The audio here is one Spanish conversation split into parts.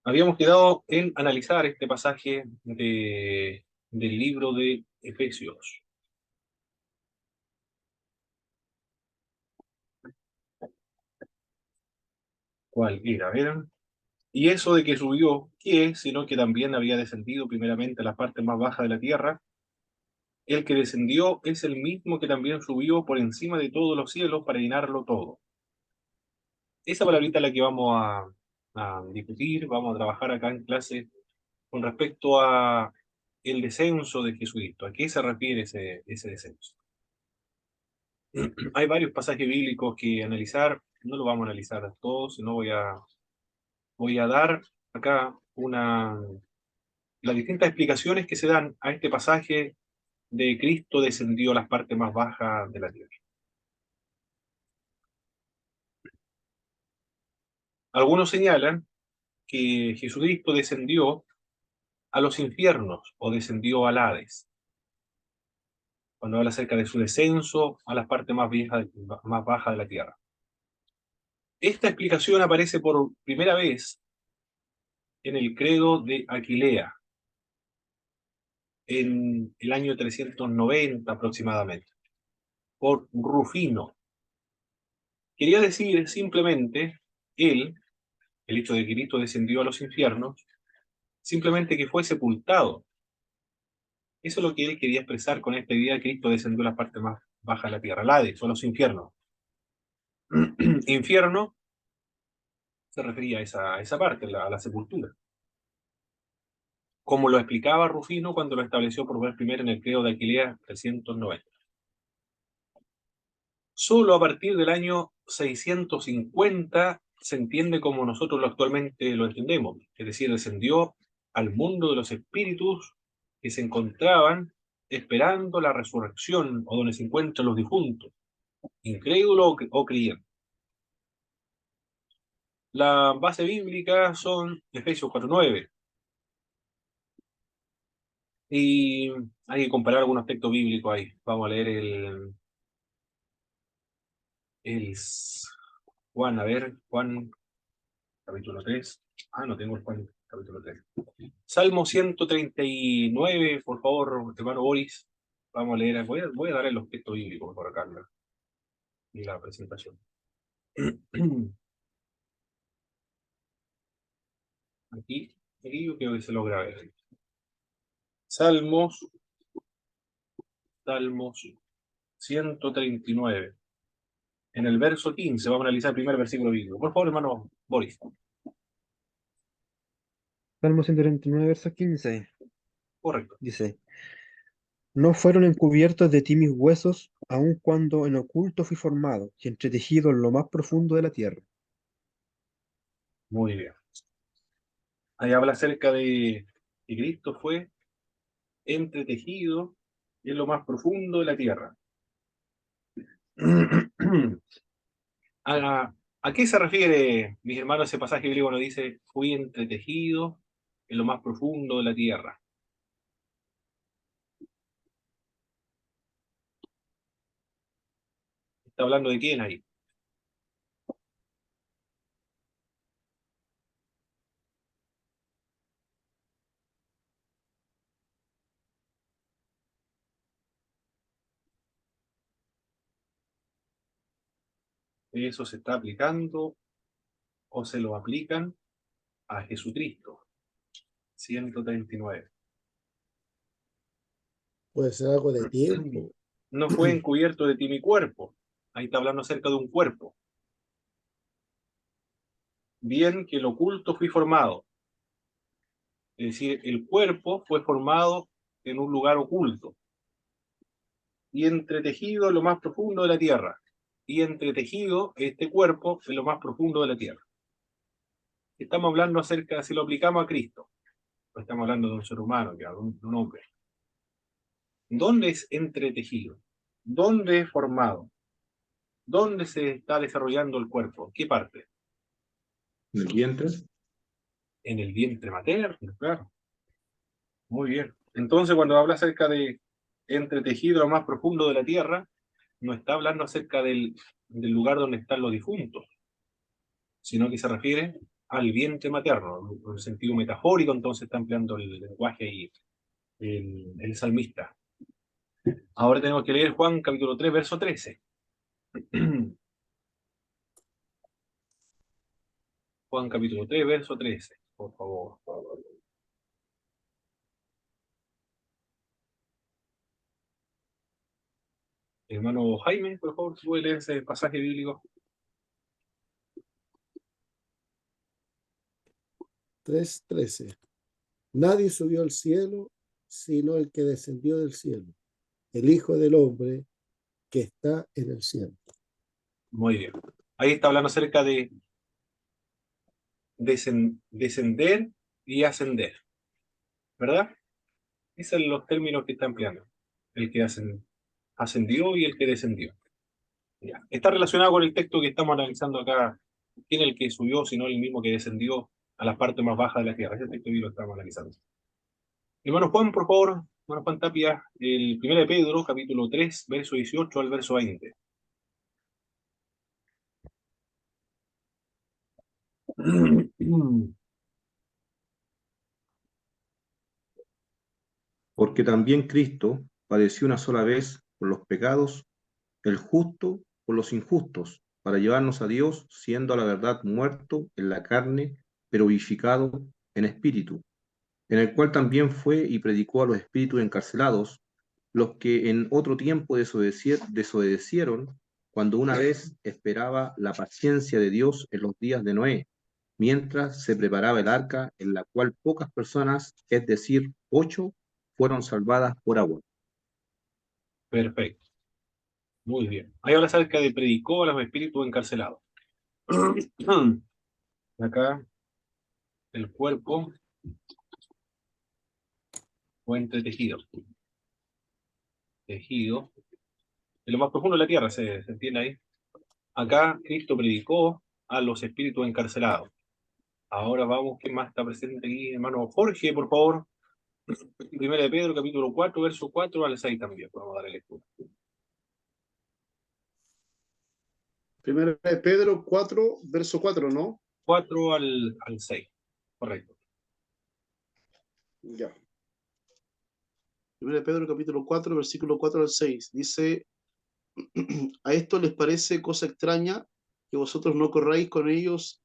Habíamos quedado en analizar este pasaje del libro de Efesios. ¿Cuál era? ¿Verdad? Y eso de que subió, ¿qué es? Sino que también había descendido primeramente a la parte más baja de la tierra. El que descendió es el mismo que también subió por encima de todos los cielos para llenarlo todo. Esa palabrita es la que vamos a discutir, vamos a trabajar acá en clase con respecto a el descenso de Jesucristo. ¿A qué se refiere ese descenso? Hay varios pasajes bíblicos que analizar, no lo vamos a analizar todos, sino voy a dar acá las distintas explicaciones que se dan a este pasaje de Cristo descendió a las partes más bajas de la tierra. Algunos señalan que Jesucristo descendió a los infiernos o descendió al Hades, cuando habla acerca de su descenso a las partes más bajas de la tierra. Esta explicación aparece por primera vez en el credo de Aquilea, en el año 390 aproximadamente, por Rufino. Quería decir simplemente, él, el hecho de que Cristo descendió a los infiernos, simplemente que fue sepultado. Eso es lo que él quería expresar con esta idea de que Cristo descendió a la parte más baja de la tierra, al Hades, o a los infiernos. Infierno se refería a esa parte, a la sepultura. Como lo explicaba Rufino cuando lo estableció por vez primera en el credo de Aquilea 390. Solo a partir del año 650 se entiende como nosotros actualmente lo entendemos, es decir, descendió al mundo de los espíritus que se encontraban esperando la resurrección o donde se encuentran los difuntos, incrédulo o creyente. La base bíblica son Efesios 4:9 y hay que comparar algunos textos bíblicos ahí. Vamos a leer el Juan, a ver, Juan capítulo 3. Ah, no tengo el Juan capítulo 3. Salmo 139, por favor, hermano Boris. Vamos a leer, voy a dar los textos bíblicos por acá en la presentación. Aquí yo creo que se logra ver. Salmos, Salmos 139. En el verso 15, vamos a analizar el primer versículo bíblico. Por favor, hermano Boris. Salmo 139, verso 15, Correcto. dice, no fueron encubiertos de ti mis huesos, aun cuando en oculto fui formado y entretejido en lo más profundo de la tierra. Muy bien. Ahí habla acerca de que Cristo fue entretejido en lo más profundo de la tierra. ¿A qué se refiere, mis hermanos, ese pasaje bíblico cuando dice, fui entretejido en lo más profundo de la tierra? ¿Está hablando de quién ahí? ¿Eso se está aplicando o se lo aplican a Jesucristo? 139. Puede ser algo de tiempo. No fue encubierto de ti mi cuerpo. Ahí está hablando acerca de un cuerpo. Bien que el oculto fui formado. Es decir, el cuerpo fue formado en un lugar oculto y entretejido en lo más profundo de la tierra. Y entretejido este cuerpo en lo más profundo de la tierra. Estamos hablando acerca, si lo aplicamos a Cristo, no estamos hablando de un ser humano, de un hombre. ¿Dónde es entretejido? ¿Dónde es formado? ¿Dónde se está desarrollando el cuerpo? ¿Qué parte? ¿En el vientre? En el vientre materno, claro. Muy bien. Entonces, cuando habla acerca de entretejido lo más profundo de la tierra, no está hablando acerca del lugar donde están los difuntos, sino que se refiere al vientre materno, en el sentido metafórico. Entonces está empleando el lenguaje y el salmista. Ahora tenemos que leer Juan capítulo 3, verso 13. Juan capítulo 3, verso 13, por favor. Hermano Jaime, por favor, si puede leer ese pasaje bíblico. 3:13. Nadie subió al cielo, sino el que descendió del cielo, el Hijo del Hombre que está en el cielo. Muy bien. Ahí está hablando acerca de descender y ascender, ¿verdad? Esos son los términos que está empleando. El que ascendió y el que descendió. Ya. Está relacionado con el texto que estamos analizando acá. ¿Quién es el que subió, sino el mismo que descendió a la parte más baja de la tierra? Ese texto lo estamos analizando. Hermano Juan, por favor, hermano Juan Tapia, el 1 de Pedro, capítulo 3, verso 18 al verso 20. Porque también Cristo padeció una sola vez por los pecados, el justo por los injustos, para llevarnos a Dios, siendo a la verdad muerto en la carne, pero vivificado en espíritu, en el cual también fue y predicó a los espíritus encarcelados, los que en otro tiempo desobedecieron, cuando una vez esperaba la paciencia de Dios en los días de Noé, mientras se preparaba el arca, en la cual pocas personas, es decir, 8, fueron salvadas por agua. Perfecto. Muy bien. Ahí habla acerca de predicó a los espíritus encarcelados. Acá el cuerpo fue entretejido. Tejido. En lo más profundo de la tierra, ¿se entiende ahí? Acá Cristo predicó a los espíritus encarcelados. Ahora vamos, ¿quién más está presente aquí? Hermano Jorge, por favor. Primera de Pedro, capítulo 4, verso 4 al 6 también. Vamos a darle lectura. Primera de Pedro 4, verso 4, ¿no? 4 al 6. Correcto. Ya. Primera de Pedro capítulo 4, versículo 4 al 6. Dice, a esto les parece cosa extraña que vosotros no corráis con ellos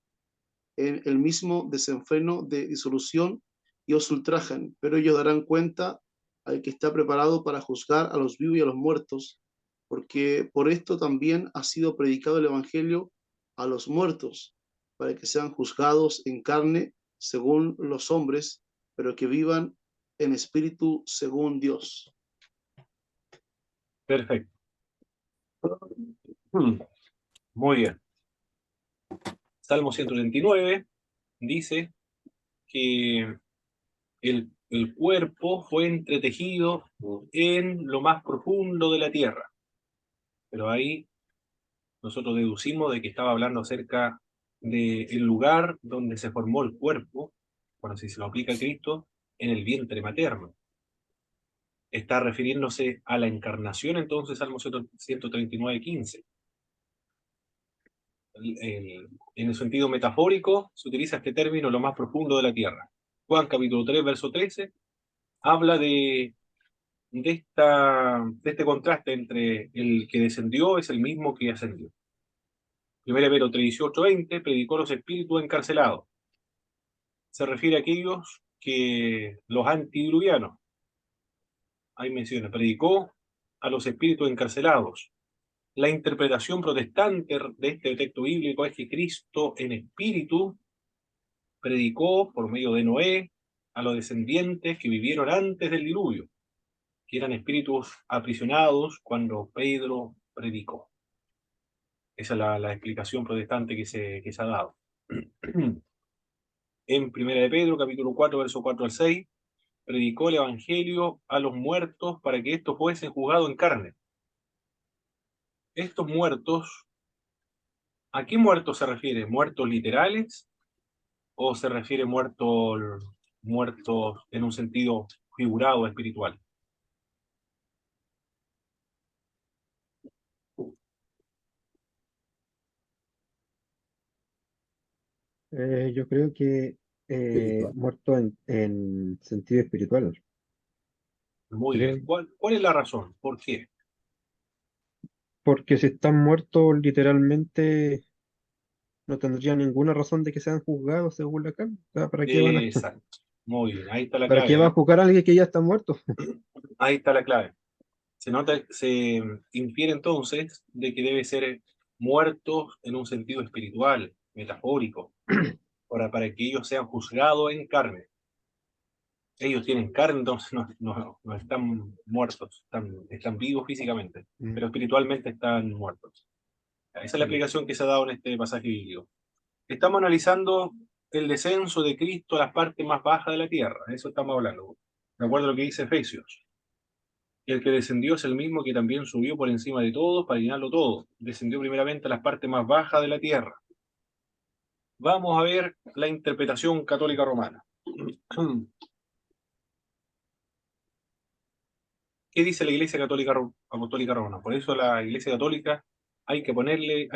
en el mismo desenfreno de disolución y os ultrajan, pero ellos darán cuenta al que está preparado para juzgar a los vivos y a los muertos, porque por esto también ha sido predicado el Evangelio a los muertos, para que sean juzgados en carne según los hombres, pero que vivan en espíritu según Dios. Perfecto. Muy bien. Salmo 139 dice que el cuerpo fue entretejido en lo más profundo de la tierra. Pero ahí nosotros deducimos de que estaba hablando acerca del lugar donde se formó el cuerpo, bueno, si se lo aplica a Cristo, en el vientre materno. Está refiriéndose a la encarnación, entonces, Salmo 139, 15. En el sentido metafórico, se utiliza este término, lo más profundo de la tierra. Juan capítulo 3, verso 13, habla de este contraste entre el que descendió es el mismo que ascendió. 1 Pedro 3, 18, 20, predicó a los espíritus encarcelados. Se refiere a aquellos que los antidiluvianos, ahí menciona, predicó a los espíritus encarcelados. La interpretación protestante de este texto bíblico es que Cristo en espíritu predicó por medio de Noé a los descendientes que vivieron antes del diluvio, que eran espíritus aprisionados cuando Pedro predicó. Esa es la explicación protestante que se ha dado. En 1 de Pedro, capítulo 4, verso 4 al 6, predicó el evangelio a los muertos para que estos fuesen juzgados en carne. Estos muertos, ¿a qué muertos se refiere? ¿Muertos literales o se refiere muertos en un sentido figurado espiritual? Yo creo que espiritual. muerto en sentido espiritual. Muy bien. Creo, ¿Cuál es la razón? ¿Por qué? porque si están muertos literalmente no tendría ninguna razón de que sean juzgados según la carne. O sea, Exacto. Muy bien. Ahí está la ¿para qué clave, va a ¿ah? juzgar a alguien que ya está muerto? Ahí está la clave. Se infiere entonces de que debe ser muertos en un sentido espiritual, metafórico, para que ellos sean juzgados en carne. Ellos tienen carne, entonces no están muertos, están vivos físicamente, Mm, pero espiritualmente están muertos. Esa es la mm, explicación que se ha dado en este pasaje bíblico. Estamos analizando el descenso de Cristo a las partes más bajas de la tierra, de eso estamos hablando, de acuerdo a lo que dice Efesios. El que descendió es el mismo que también subió por encima de todos para llenarlo todo. Descendió primeramente a las partes más bajas de la tierra. Vamos a ver la interpretación católica romana. ¿Qué dice la Iglesia Católica Apostólica Romana? Por eso la Iglesia Católica hay que ponerle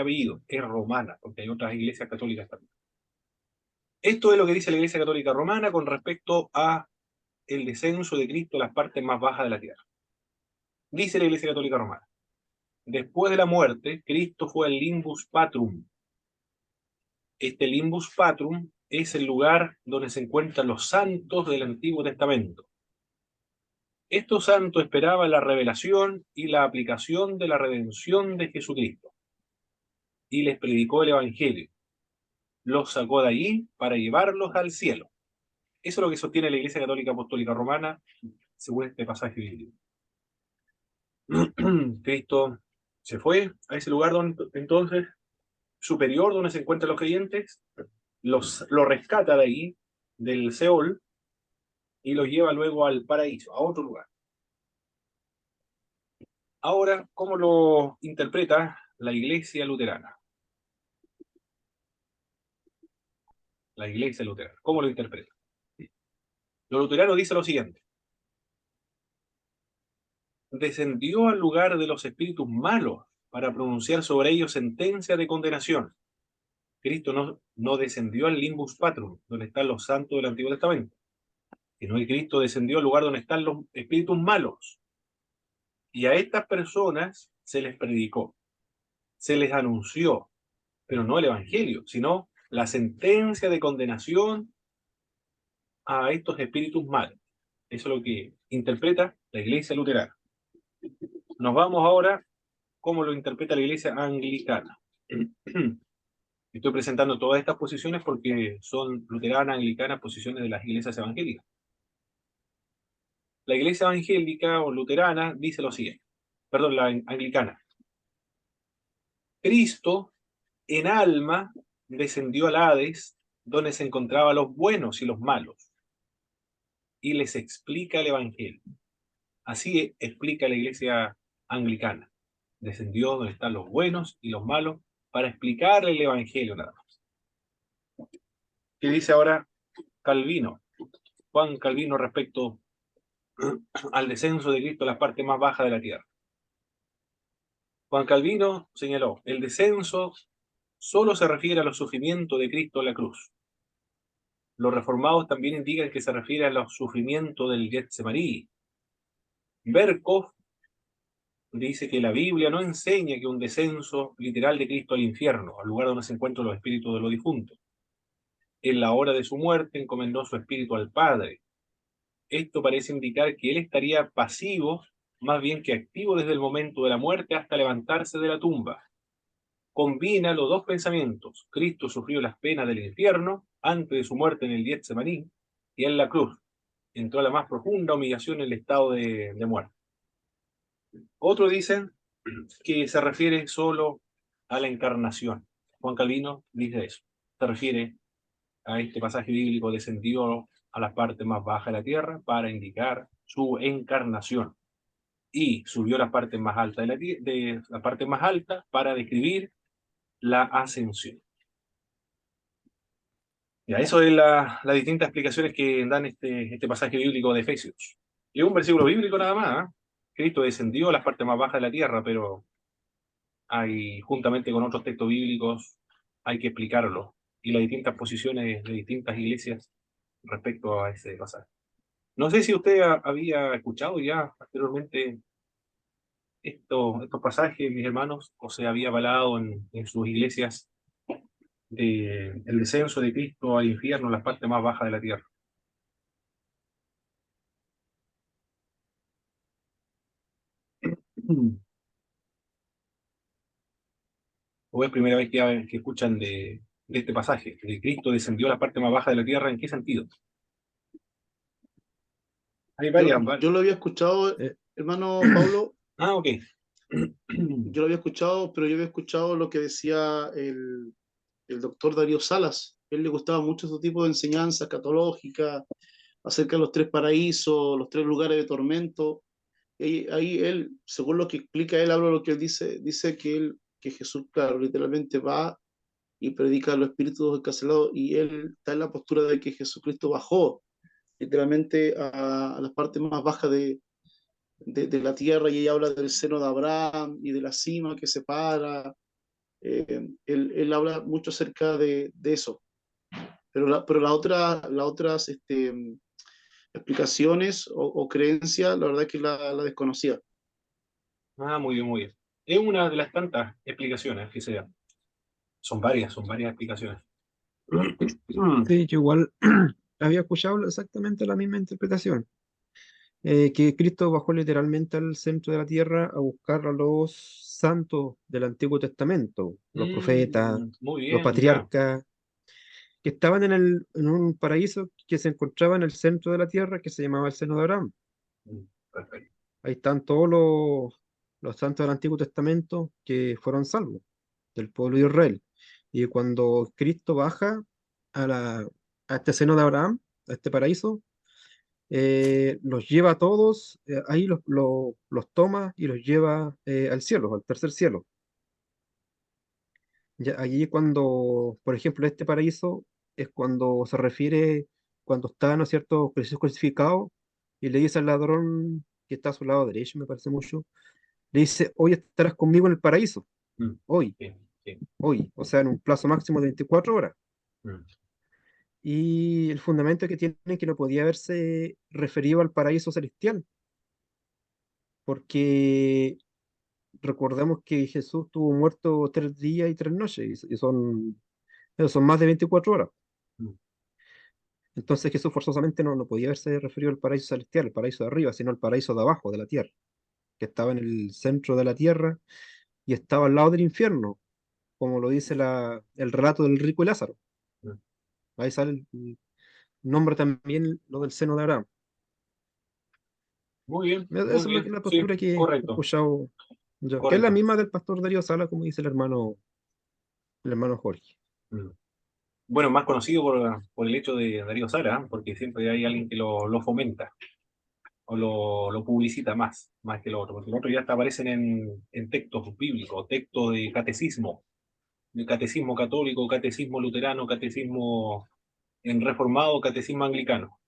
apellido, es romana, porque hay otras iglesias católicas también. Esto es lo que dice la Iglesia Católica Romana con respecto a el descenso de Cristo a las partes más bajas de la tierra. Dice la Iglesia Católica Romana: después de la muerte, Cristo fue al limbus patrum. Este limbus patrum es el lugar donde se encuentran los santos del Antiguo Testamento. Estos santos esperaban la revelación y la aplicación de la redención de Jesucristo y les predicó el Evangelio. Los sacó de allí para llevarlos al cielo. Eso es lo que sostiene la Iglesia Católica Apostólica Romana según este pasaje bíblico. Cristo se fue a ese lugar donde, entonces, superior, donde se encuentran los creyentes, lo rescata de ahí, del Seol, y los lleva luego al paraíso, a otro lugar. Ahora, ¿cómo lo interpreta la Iglesia Luterana? La Iglesia Luterana, ¿cómo lo interpreta? Lo luterano dice lo siguiente: descendió al lugar de los espíritus malos para pronunciar sobre ellos sentencia de condenación. Cristo no descendió al limbus patrum, donde están los santos del Antiguo Testamento, sino que Cristo descendió al lugar donde están los espíritus malos. Y a estas personas se les predicó, se les anunció, pero no el Evangelio, sino la sentencia de condenación a estos espíritus malos. Eso es lo que interpreta la Iglesia Luterana. Nos vamos ahora, ¿cómo lo interpreta la Iglesia Anglicana? Estoy presentando todas estas posiciones porque son luteranas, anglicanas, posiciones de las iglesias evangélicas. La iglesia evangélica o luterana dice lo siguiente, perdón, la anglicana: Cristo en alma descendió al Hades, donde se encontraban los buenos y los malos, y les explica el Evangelio. Así explica la iglesia anglicana. Descendió donde están los buenos y los malos para explicarle el Evangelio nada más. ¿Qué dice ahora Calvino? Juan Calvino respecto al descenso de Cristo a las partes más bajas de la tierra. Juan Calvino señaló: el descenso solo se refiere a los sufrimientos de Cristo en la cruz. Los reformados también indican que se refiere a los sufrimientos del Getsemaní. Berkhoff dice que la Biblia no enseña que un descenso literal de Cristo al infierno, al lugar donde se encuentran los espíritus de los difuntos. En la hora de su muerte encomendó su espíritu al Padre. Esto parece indicar que él estaría pasivo más bien que activo desde el momento de la muerte hasta levantarse de la tumba. Combina los dos pensamientos: Cristo sufrió las penas del infierno antes de su muerte en el Getsemaní, y en la cruz entró a la más profunda humillación en el estado de muerte. Otros dicen que se refiere solo a la encarnación. Juan Calvino dice eso. Se refiere a este pasaje bíblico: descendió a la parte más baja de la tierra para indicar su encarnación, y subió a la parte más alta de la parte más alta para describir la ascensión. Ya, eso es las distintas explicaciones que dan este pasaje bíblico de Efesios. Y es un versículo bíblico nada más, ¿eh? Cristo descendió a las partes más bajas de la tierra, pero hay, juntamente con otros textos bíblicos, hay que explicarlo. y las distintas posiciones de distintas iglesias respecto a ese pasaje. No sé si usted había escuchado ya anteriormente estos pasajes, mis hermanos, o se había avalado en sus iglesias de el descenso de Cristo al infierno, las partes más bajas de la tierra. ¿O es primera vez que escuchan de este pasaje? De Cristo descendió a la parte más baja de la tierra, ¿en qué sentido? Hay varias. Yo lo había escuchado, Eh, hermano Pablo, Ah, ok. yo lo había escuchado, pero yo había escuchado lo que decía el doctor Darío Salas. A él le gustaba mucho este tipo de enseñanza escatológica acerca de los tres paraísos, los tres lugares de tormento. Y ahí él, según lo que explica él, habla de lo que él dice que Jesús, claro, literalmente va y predica a los espíritus encarcelados, y él está en la postura de que Jesucristo bajó literalmente a las partes más bajas de la tierra, y ella habla del seno de Abraham y de la cima que separa. Él habla mucho acerca de eso, pero, las otras explicaciones o creencias, la verdad es que la desconocía. Ah, muy bien, muy bien. Es una de las tantas explicaciones que se dan. Son varias explicaciones. sí, yo igual había escuchado exactamente la misma interpretación, que Cristo bajó literalmente al centro de la tierra a buscar a los santos del Antiguo Testamento, los profetas, Muy los bien, ya. patriarcas, que estaban en un paraíso que se encontraba en el centro de la tierra, que se llamaba el seno de Abraham. Perfecto. Ahí están todos los santos del Antiguo Testamento que fueron salvos, del pueblo de Israel. Y cuando Cristo baja a este seno de Abraham, a este paraíso, los lleva a todos, ahí los toma y los lleva al cielo, al tercer cielo. Ya, allí cuando, por ejemplo, este paraíso es cuando se refiere, cuando está, ¿no es cierto?, Jesús crucificado y le dice al ladrón que está a su lado derecho, me parece mucho, le dice, hoy estarás conmigo en el paraíso, Mm, hoy, sí, sí. hoy, o sea, en un plazo máximo de 24 horas. Mm. Y el fundamento que tiene es que no podía haberse referido al paraíso celestial, porque recordemos que Jesús estuvo muerto 3 días y 3 noches, y son más de 24 horas. Mm. Entonces Jesús forzosamente no podía haberse referido al paraíso celestial, el paraíso de arriba, sino al paraíso de abajo, de la tierra, que estaba en el centro de la tierra y estaba al lado del infierno, como lo dice el relato del rico y Lázaro. Mm. Ahí sale el nombre también, lo del seno de Abraham. Eso es Muy bien. la Sí, postura que he correcto, escuchado yo, que es la correcto. misma del pastor Darío Sala, como dice el hermano Jorge. Mm. Bueno, más conocido por el hecho de Darío Sara, ¿eh? Porque siempre hay alguien que lo fomenta o lo publicita más que lo otro, porque los otros ya hasta aparecen en textos bíblicos, textos de catecismo católico, catecismo luterano, catecismo en reformado, catecismo anglicano.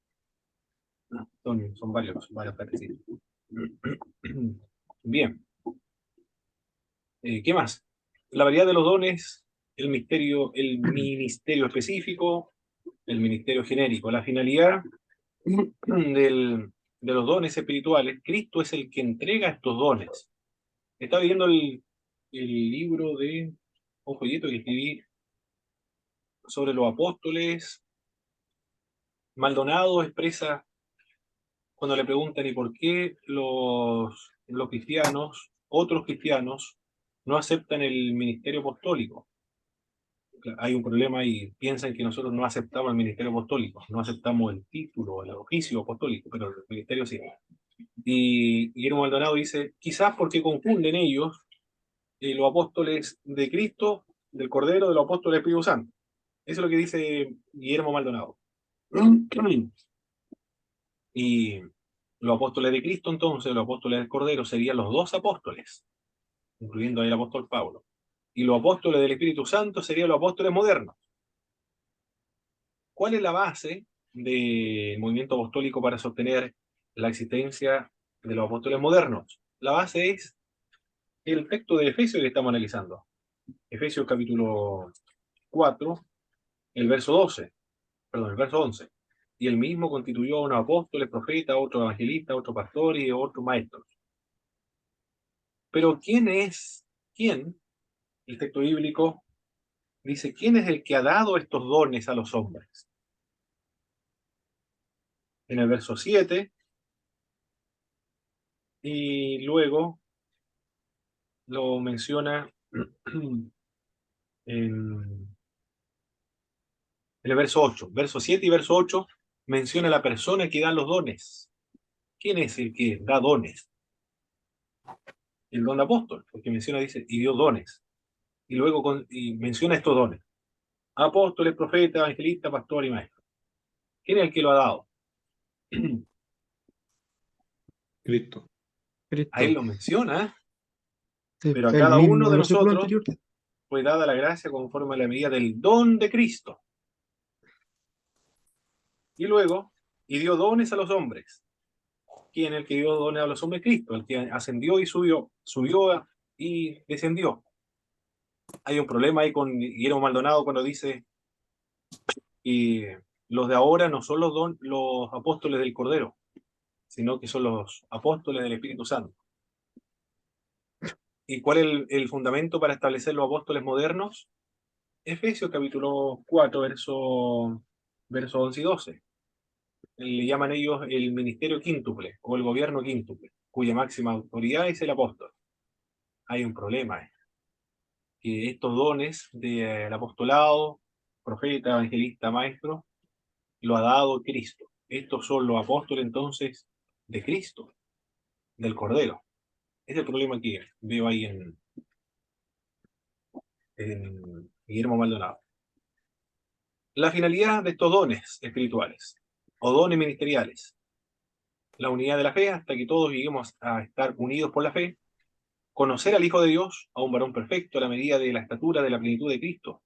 Son varios catecismos. Bien, ¿qué más? La variedad de los dones, el ministerio específico, el ministerio genérico, la finalidad de los dones espirituales. Cristo es el que entrega estos dones. Estaba viendo el libro de un folleto que escribí sobre los apóstoles. Maldonado expresa cuando le preguntan y por qué los cristianos, otros cristianos, no aceptan el ministerio apostólico. Hay un problema y piensan que nosotros no aceptamos el ministerio apostólico, no aceptamos el título, el oficio apostólico, pero el ministerio sí. Y Guillermo Maldonado dice, quizás porque confunden ellos los apóstoles de Cristo, del Cordero, de los apóstoles del Espíritu Santo. Eso es lo que dice Guillermo Maldonado. Y los apóstoles de Cristo, entonces, los apóstoles del Cordero, serían los dos apóstoles, incluyendo ahí el apóstol Pablo. Y los apóstoles del Espíritu Santo serían los apóstoles modernos. ¿Cuál es la base del movimiento apostólico para sostener la existencia de los apóstoles modernos? La base es el texto de Efesios que estamos analizando. Efesios capítulo 4, el verso 12, perdón, el verso 11. Y él mismo constituyó a unos apóstoles, profetas, otros evangelistas, otros pastores y otros maestros. Pero quién? El texto bíblico dice, ¿quién es el que ha dado estos dones a los hombres? En el verso 7, y luego lo menciona en el verso 8. Verso 7 y verso 8 menciona la persona que da los dones. ¿Quién es el que da dones? El don de apóstol, porque menciona, dice, y dio dones. Y luego y menciona estos dones. Apóstoles, profetas, evangelistas, pastor y maestro. ¿Quién es el que lo ha dado? Cristo. A él Cristo. lo menciona, ¿eh? Sí, Pero a el cada mismo uno en de el versículo nosotros anterior. fue dada la gracia conforme a la medida del don de Cristo. Y luego, y dio dones a los hombres. ¿Quién es el que dio dones a los hombres? Cristo, el que ascendió y subió y descendió. Hay un problema ahí con Guillermo Maldonado cuando dice, y los de ahora no son los apóstoles del Cordero, sino que son los apóstoles del Espíritu Santo. ¿Y cuál es el fundamento para establecer los apóstoles modernos? Efesios capítulo 4, verso 11 y 12. Le llaman ellos el ministerio quíntuple o el gobierno quíntuple, cuya máxima autoridad es el apóstol. Hay un problema, que estos dones del apostolado, profeta, evangelista, maestro, lo ha dado Cristo. Estos son los apóstoles entonces de Cristo, del Cordero. Ese es el problema que veo ahí en Guillermo Maldonado. La finalidad de estos dones espirituales o dones ministeriales. La unidad de la fe hasta que todos lleguemos a estar unidos por la fe. Conocer al Hijo de Dios, a un varón perfecto, a la medida de la estatura de la plenitud de Cristo.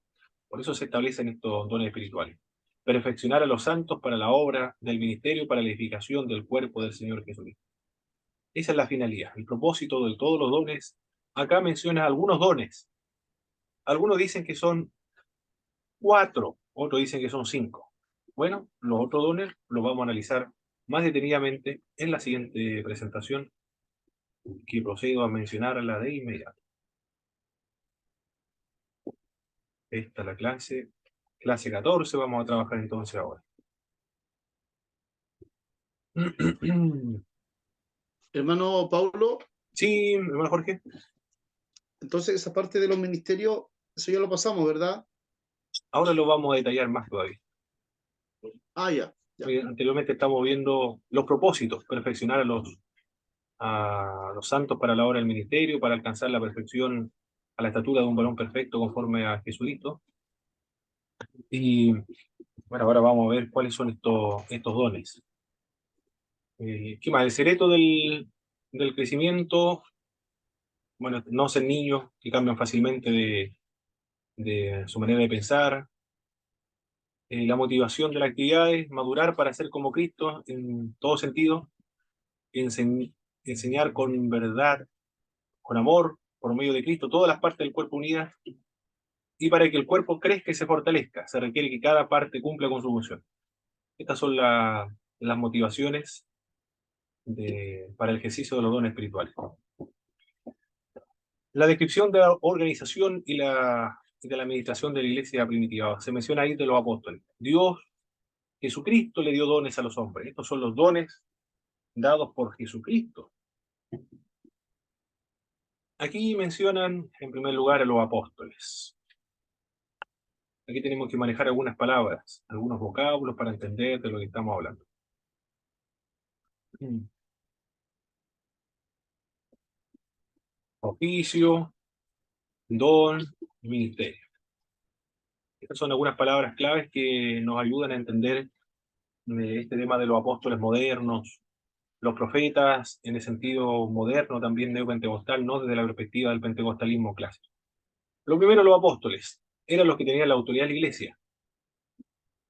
Por eso se establecen estos dones espirituales. Perfeccionar a los santos para la obra del ministerio, para la edificación del cuerpo del Señor Jesucristo. Esa es la finalidad, el propósito de todos los dones. Acá menciona algunos dones. Algunos dicen que son 4, otros dicen que son 5. Bueno, los otros dones los vamos a analizar más detenidamente en la siguiente presentación, que procedo a mencionar a la de inmediato. Esta es la clase 14, vamos a trabajar entonces ahora. Hermano Paulo, Sí, hermano Jorge. entonces esa parte de los ministerios, eso ya lo pasamos, ¿verdad? Ahora lo vamos a detallar más todavía. Ah, ya. Anteriormente estamos viendo los propósitos, perfeccionar a los santos para la obra del ministerio, para alcanzar la perfección a la estatura de un varón perfecto conforme a Jesucristo. Y bueno, ahora vamos a ver cuáles son estos dones. ¿Qué más? El secreto del crecimiento, bueno, no ser niños que cambian fácilmente de su manera de pensar. La motivación de las actividades, madurar para ser como Cristo en todo sentido, enseñar con verdad, con amor, por medio de Cristo, todas las partes del cuerpo unidas, y para que el cuerpo crezca y se fortalezca, se requiere que cada parte cumpla con su función. Estas son las motivaciones para el ejercicio de los dones espirituales. La descripción de la organización y de la administración de la iglesia primitiva. Se menciona ahí de los apóstoles. Dios, Jesucristo le dio dones a los hombres. Estos son los dones dados por Jesucristo. Aquí mencionan en primer lugar a los apóstoles. Aquí tenemos que manejar algunas palabras, algunos vocablos para entender de lo que estamos hablando. Oficio, don, ministerio. Estas son algunas palabras claves que nos ayudan a entender este tema de los apóstoles modernos, los profetas en el sentido moderno también neopentecostal, no desde la perspectiva del pentecostalismo clásico. Lo primero, los apóstoles eran los que tenían la autoridad de la iglesia.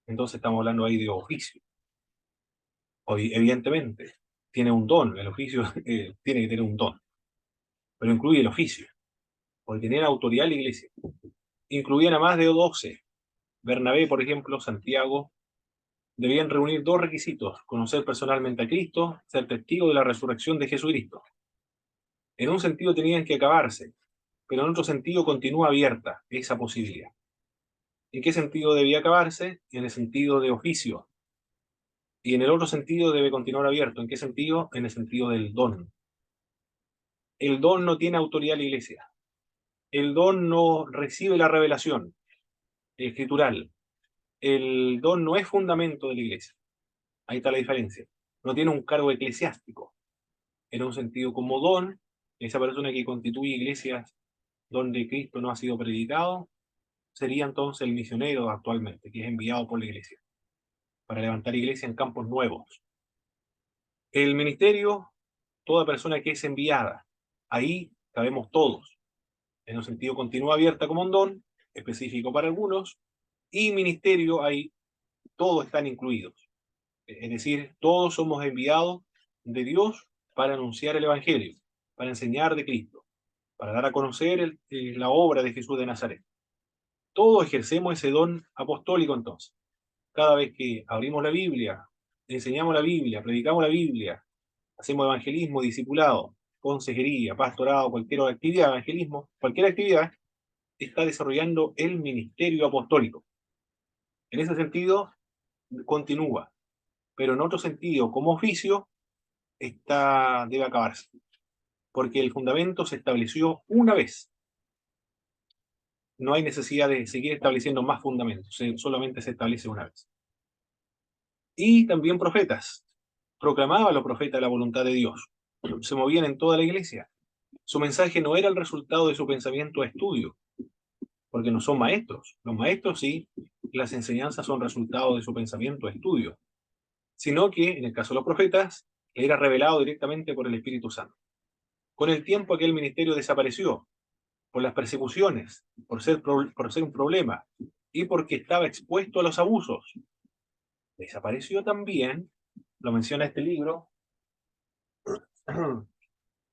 Entonces estamos hablando ahí de oficio. Hoy, evidentemente, tiene un don, el oficio tiene que tener un don, pero incluye el oficio, porque tenían autoridad en la iglesia. Incluían a más de 12 Bernabé, por ejemplo, Santiago, debían reunir dos requisitos: conocer personalmente a Cristo, ser testigo de la resurrección de Jesucristo. En un sentido tenían que acabarse, pero en otro sentido continúa abierta esa posibilidad. ¿En qué sentido debía acabarse? En el sentido de oficio. Y en el otro sentido debe continuar abierto. ¿En qué sentido? En el sentido del don. El don no tiene autoridad en la iglesia. El don no recibe la revelación escritural. El don no es fundamento de la iglesia. Ahí está la diferencia. No tiene un cargo eclesiástico. En un sentido, como don, esa persona que constituye iglesias donde Cristo no ha sido predicado, sería entonces el misionero actualmente, que es enviado por la iglesia para levantar iglesia en campos nuevos. El ministerio, toda persona que es enviada, ahí cabemos todos. En un sentido, continúa abierta como un don, específico para algunos, y ministerio, ahí todos están incluidos. Es decir, todos somos enviados de Dios para anunciar el Evangelio, para enseñar de Cristo, para dar a conocer la obra de Jesús de Nazaret. Todos ejercemos ese don apostólico entonces. Cada vez que abrimos la Biblia, enseñamos la Biblia, predicamos la Biblia, hacemos evangelismo, discipulado, consejería, pastorado, cualquier actividad, evangelismo, cualquier actividad, está desarrollando el ministerio apostólico. En ese sentido, continúa, pero en otro sentido, como oficio, debe acabarse, porque el fundamento se estableció una vez. No hay necesidad de seguir estableciendo más fundamentos, solamente se establece una vez. Y también profetas. Proclamaban los profetas la voluntad de Dios. Se movían en toda la iglesia. Su mensaje no era el resultado de su pensamiento a estudio, porque no son maestros. Los maestros sí, las enseñanzas son resultado de su pensamiento a estudio, sino que, en el caso de los profetas, era revelado directamente por el Espíritu Santo. Con el tiempo aquel ministerio desapareció, por las persecuciones, por ser un problema, y porque estaba expuesto a los abusos. Desapareció también, lo menciona este libro,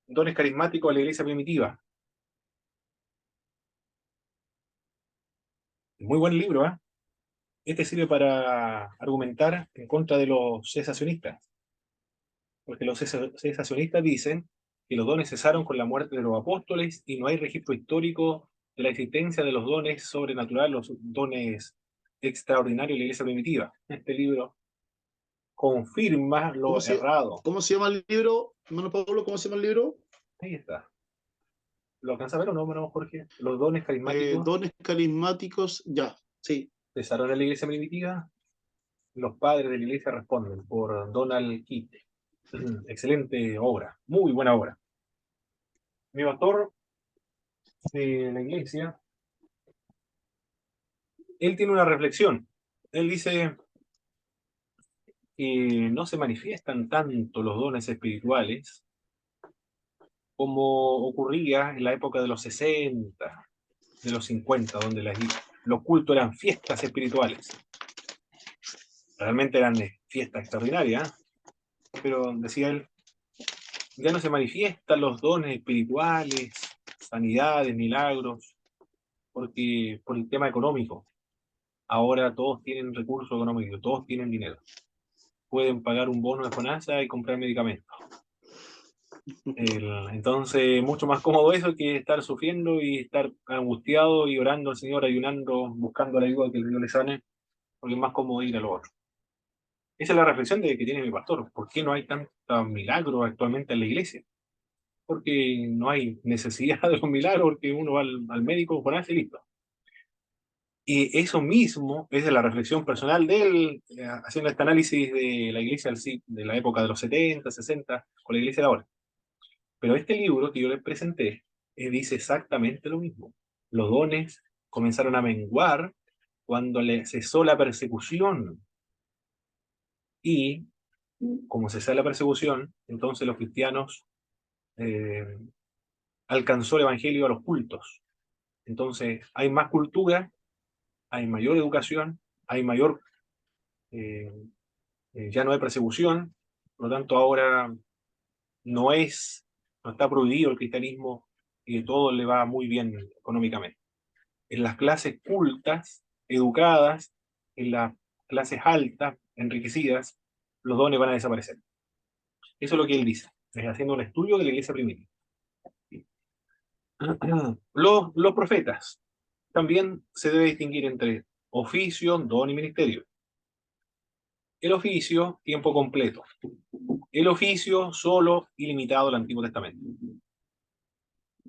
dones carismáticos de la iglesia primitiva. Muy buen libro, ¿eh? Este sirve para argumentar en contra de los cesacionistas, porque los cesacionistas dicen que los dones cesaron con la muerte de los apóstoles y no hay registro histórico de la existencia de los dones sobrenaturales, los dones extraordinarios de la iglesia primitiva. Este libro confirma lo errado. ¿Cómo se llama el libro, hermano Pablo? ¿Cómo se llama el libro? Ahí está. ¿Lo alcanza a ver o no, hermano Jorge? Los dones carismáticos Dones carismáticos, ya, sí. cesaron en la iglesia primitiva. Los padres de la iglesia responden por Donald Keith. Excelente obra, muy buena obra. Mi pastor de la iglesia, él tiene una reflexión. Él dice que no se manifiestan tanto los dones espirituales como ocurría en la época de los 60, de los 50, donde los cultos eran fiestas espirituales. Realmente eran fiestas extraordinarias, pero decía él, ya no se manifiestan los dones espirituales, sanidades, milagros, porque por el tema económico. Ahora todos tienen recursos económicos, todos tienen dinero. Pueden pagar un bono de FONASA y comprar medicamentos. Entonces, mucho más cómodo eso que estar sufriendo y estar angustiado y orando al Señor, ayunando, buscando la ayuda que el Dios le sane, porque es más cómodo ir a lo otro. Esa es la reflexión que tiene mi pastor. ¿Por qué no hay tantos milagros actualmente en la iglesia? Porque no hay necesidad de los milagros, porque uno va al médico, FONASA y listo. Y eso mismo es de la reflexión personal de él, haciendo este análisis de la iglesia de la época de los 70, 60, con la iglesia de ahora. Pero este libro que yo les presenté dice exactamente lo mismo. Los dones comenzaron a menguar cuando le cesó la persecución. Y como cesó la persecución, entonces los cristianos alcanzó el evangelio a los cultos. Entonces hay más cultura, hay mayor educación, hay mayor ya no hay persecución, por lo tanto ahora no está prohibido el cristianismo y todo le va muy bien económicamente. En las clases cultas educadas, en las clases altas, enriquecidas, los dones van a desaparecer. Eso es lo que él dice, haciendo un estudio de la iglesia primitiva. Los profetas también se debe distinguir entre oficio, don y ministerio. El oficio, tiempo completo. El oficio, solo y limitado al Antiguo Testamento.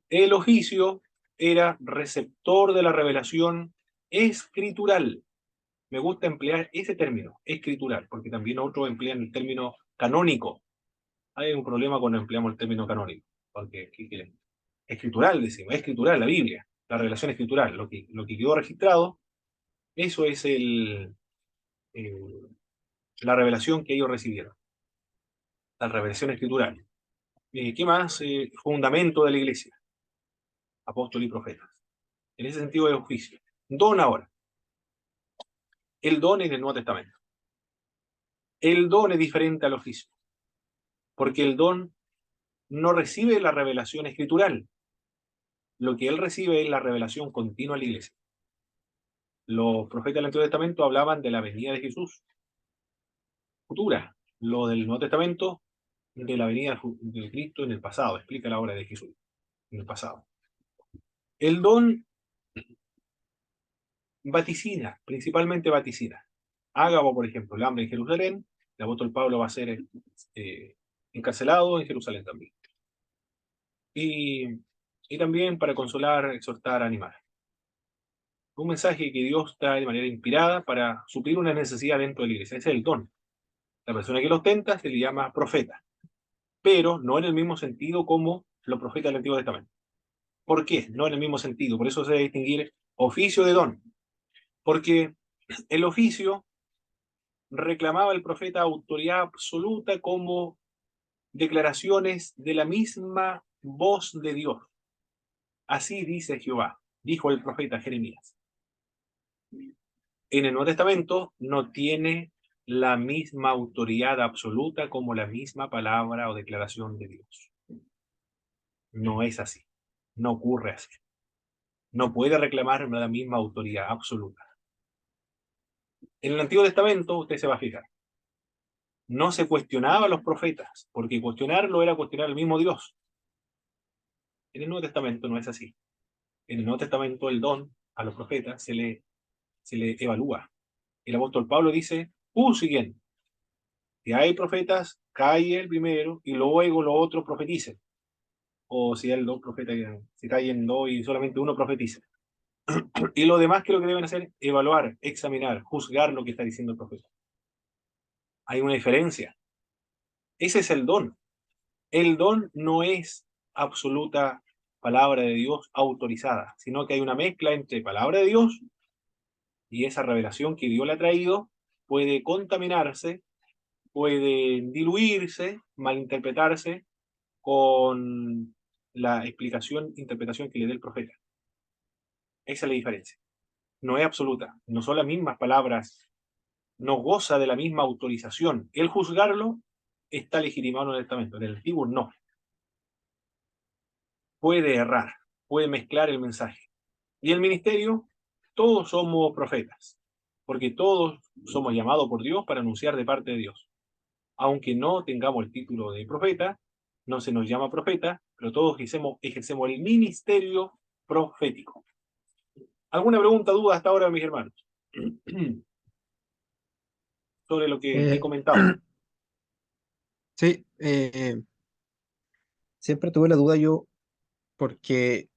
El oficio era receptor de la revelación escritural. Me gusta emplear ese término, escritural, porque también otros emplean el término canónico. Hay un problema cuando empleamos el término canónico, porque ¿qué quieren? Escritural, decimos, escritural, la Biblia, la revelación escritural, lo que quedó registrado, eso es la revelación que ellos recibieron, la revelación escritural. ¿Qué más? Fundamento de la iglesia, apóstol y profetas. En ese sentido es oficio. Don ahora. El don en el Nuevo Testamento. El don es diferente al oficio, porque el don no recibe la revelación escritural. Lo que él recibe es la revelación continua a la iglesia. Los profetas del Antiguo Testamento hablaban de la venida de Jesús futura. Lo del Nuevo Testamento, de la venida de Cristo en el pasado. Explica la obra de Jesús en el pasado. El don vaticina, principalmente vaticina. Ágabo, por ejemplo, el hambre en Jerusalén. El apóstol Pablo va a ser encarcelado en Jerusalén también. Y también para consolar, exhortar, animar. Un mensaje que Dios trae de manera inspirada para suplir una necesidad dentro de la iglesia. Ese es el don. La persona que lo ostenta se le llama profeta, pero no en el mismo sentido como los profetas del Antiguo Testamento. ¿Por qué? No en el mismo sentido. Por eso se debe distinguir oficio de don. Porque el oficio reclamaba al profeta autoridad absoluta como declaraciones de la misma voz de Dios. Así dice Jehová, dijo el profeta Jeremías. En el Nuevo Testamento no tiene la misma autoridad absoluta como la misma palabra o declaración de Dios. No es así. No ocurre así. No puede reclamar la misma autoridad absoluta. En el Antiguo Testamento, usted se va a fijar, no se cuestionaba a los profetas, porque cuestionarlo era cuestionar al mismo Dios. En el Nuevo Testamento no es así. En el Nuevo Testamento el don a los profetas se le evalúa. El apóstol Pablo dice, siguiente, si hay profetas, cae el primero y luego los otros profeticen. O si hay dos profetas, si caen dos y solamente uno profetiza. Y lo demás, que lo que deben hacer, evaluar, examinar, juzgar lo que está diciendo el profeta. Hay una diferencia. Ese es el don. El don no es absoluta palabra de Dios autorizada, sino que hay una mezcla entre palabra de Dios y esa revelación que Dios le ha traído puede contaminarse, puede diluirse, malinterpretarse con la explicación, interpretación que le dé el profeta. Esa es la diferencia. No es absoluta, no son las mismas palabras, no goza de la misma autorización. El juzgarlo está legitimado en el Testamento, en el Antiguo no. Puede errar, puede mezclar el mensaje. Y el ministerio, todos somos profetas, porque todos somos llamados por Dios para anunciar de parte de Dios. Aunque no tengamos el título de profeta, no se nos llama profeta, pero todos ejercemos el ministerio profético. ¿Alguna pregunta, duda hasta ahora, mis hermanos? Sobre lo que he comentado. Sí, siempre tuve la duda yo, porque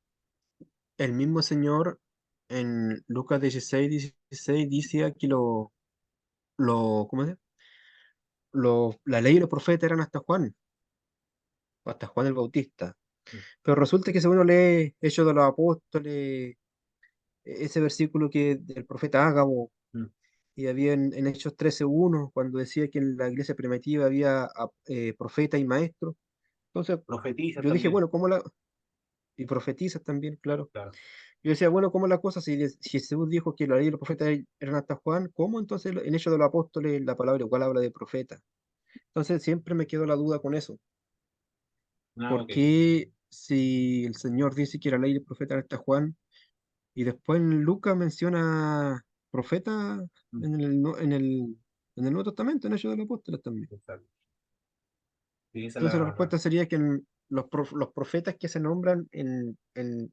el mismo Señor en Lucas 16 decía que ¿cómo se llama? La ley y los profetas eran hasta Juan el Bautista. Pero resulta que si uno lee Hechos de los Apóstoles, ese versículo que del profeta Ágabo, Mm. y había en Hechos 13:1, cuando decía que en la iglesia primitiva había profetas y maestros. Entonces Profetiza yo dije, también. bueno, y profetizas también, claro. Claro. Yo decía, bueno, ¿cómo es la cosa? Si Jesús dijo que la ley y los profetas eran hasta Juan, ¿cómo entonces en Hechos de los Apóstoles la palabra igual habla de profeta? Entonces siempre me quedó la duda con eso. ¿Por Ok. qué si el Señor dice que la ley y el profeta eran hasta Juan, y después en Lucas menciona profetas en el Nuevo Testamento, en Hechos de los Apóstoles también. Exacto. Sí, esa es Entonces la la... respuesta sería que los profetas que se nombran en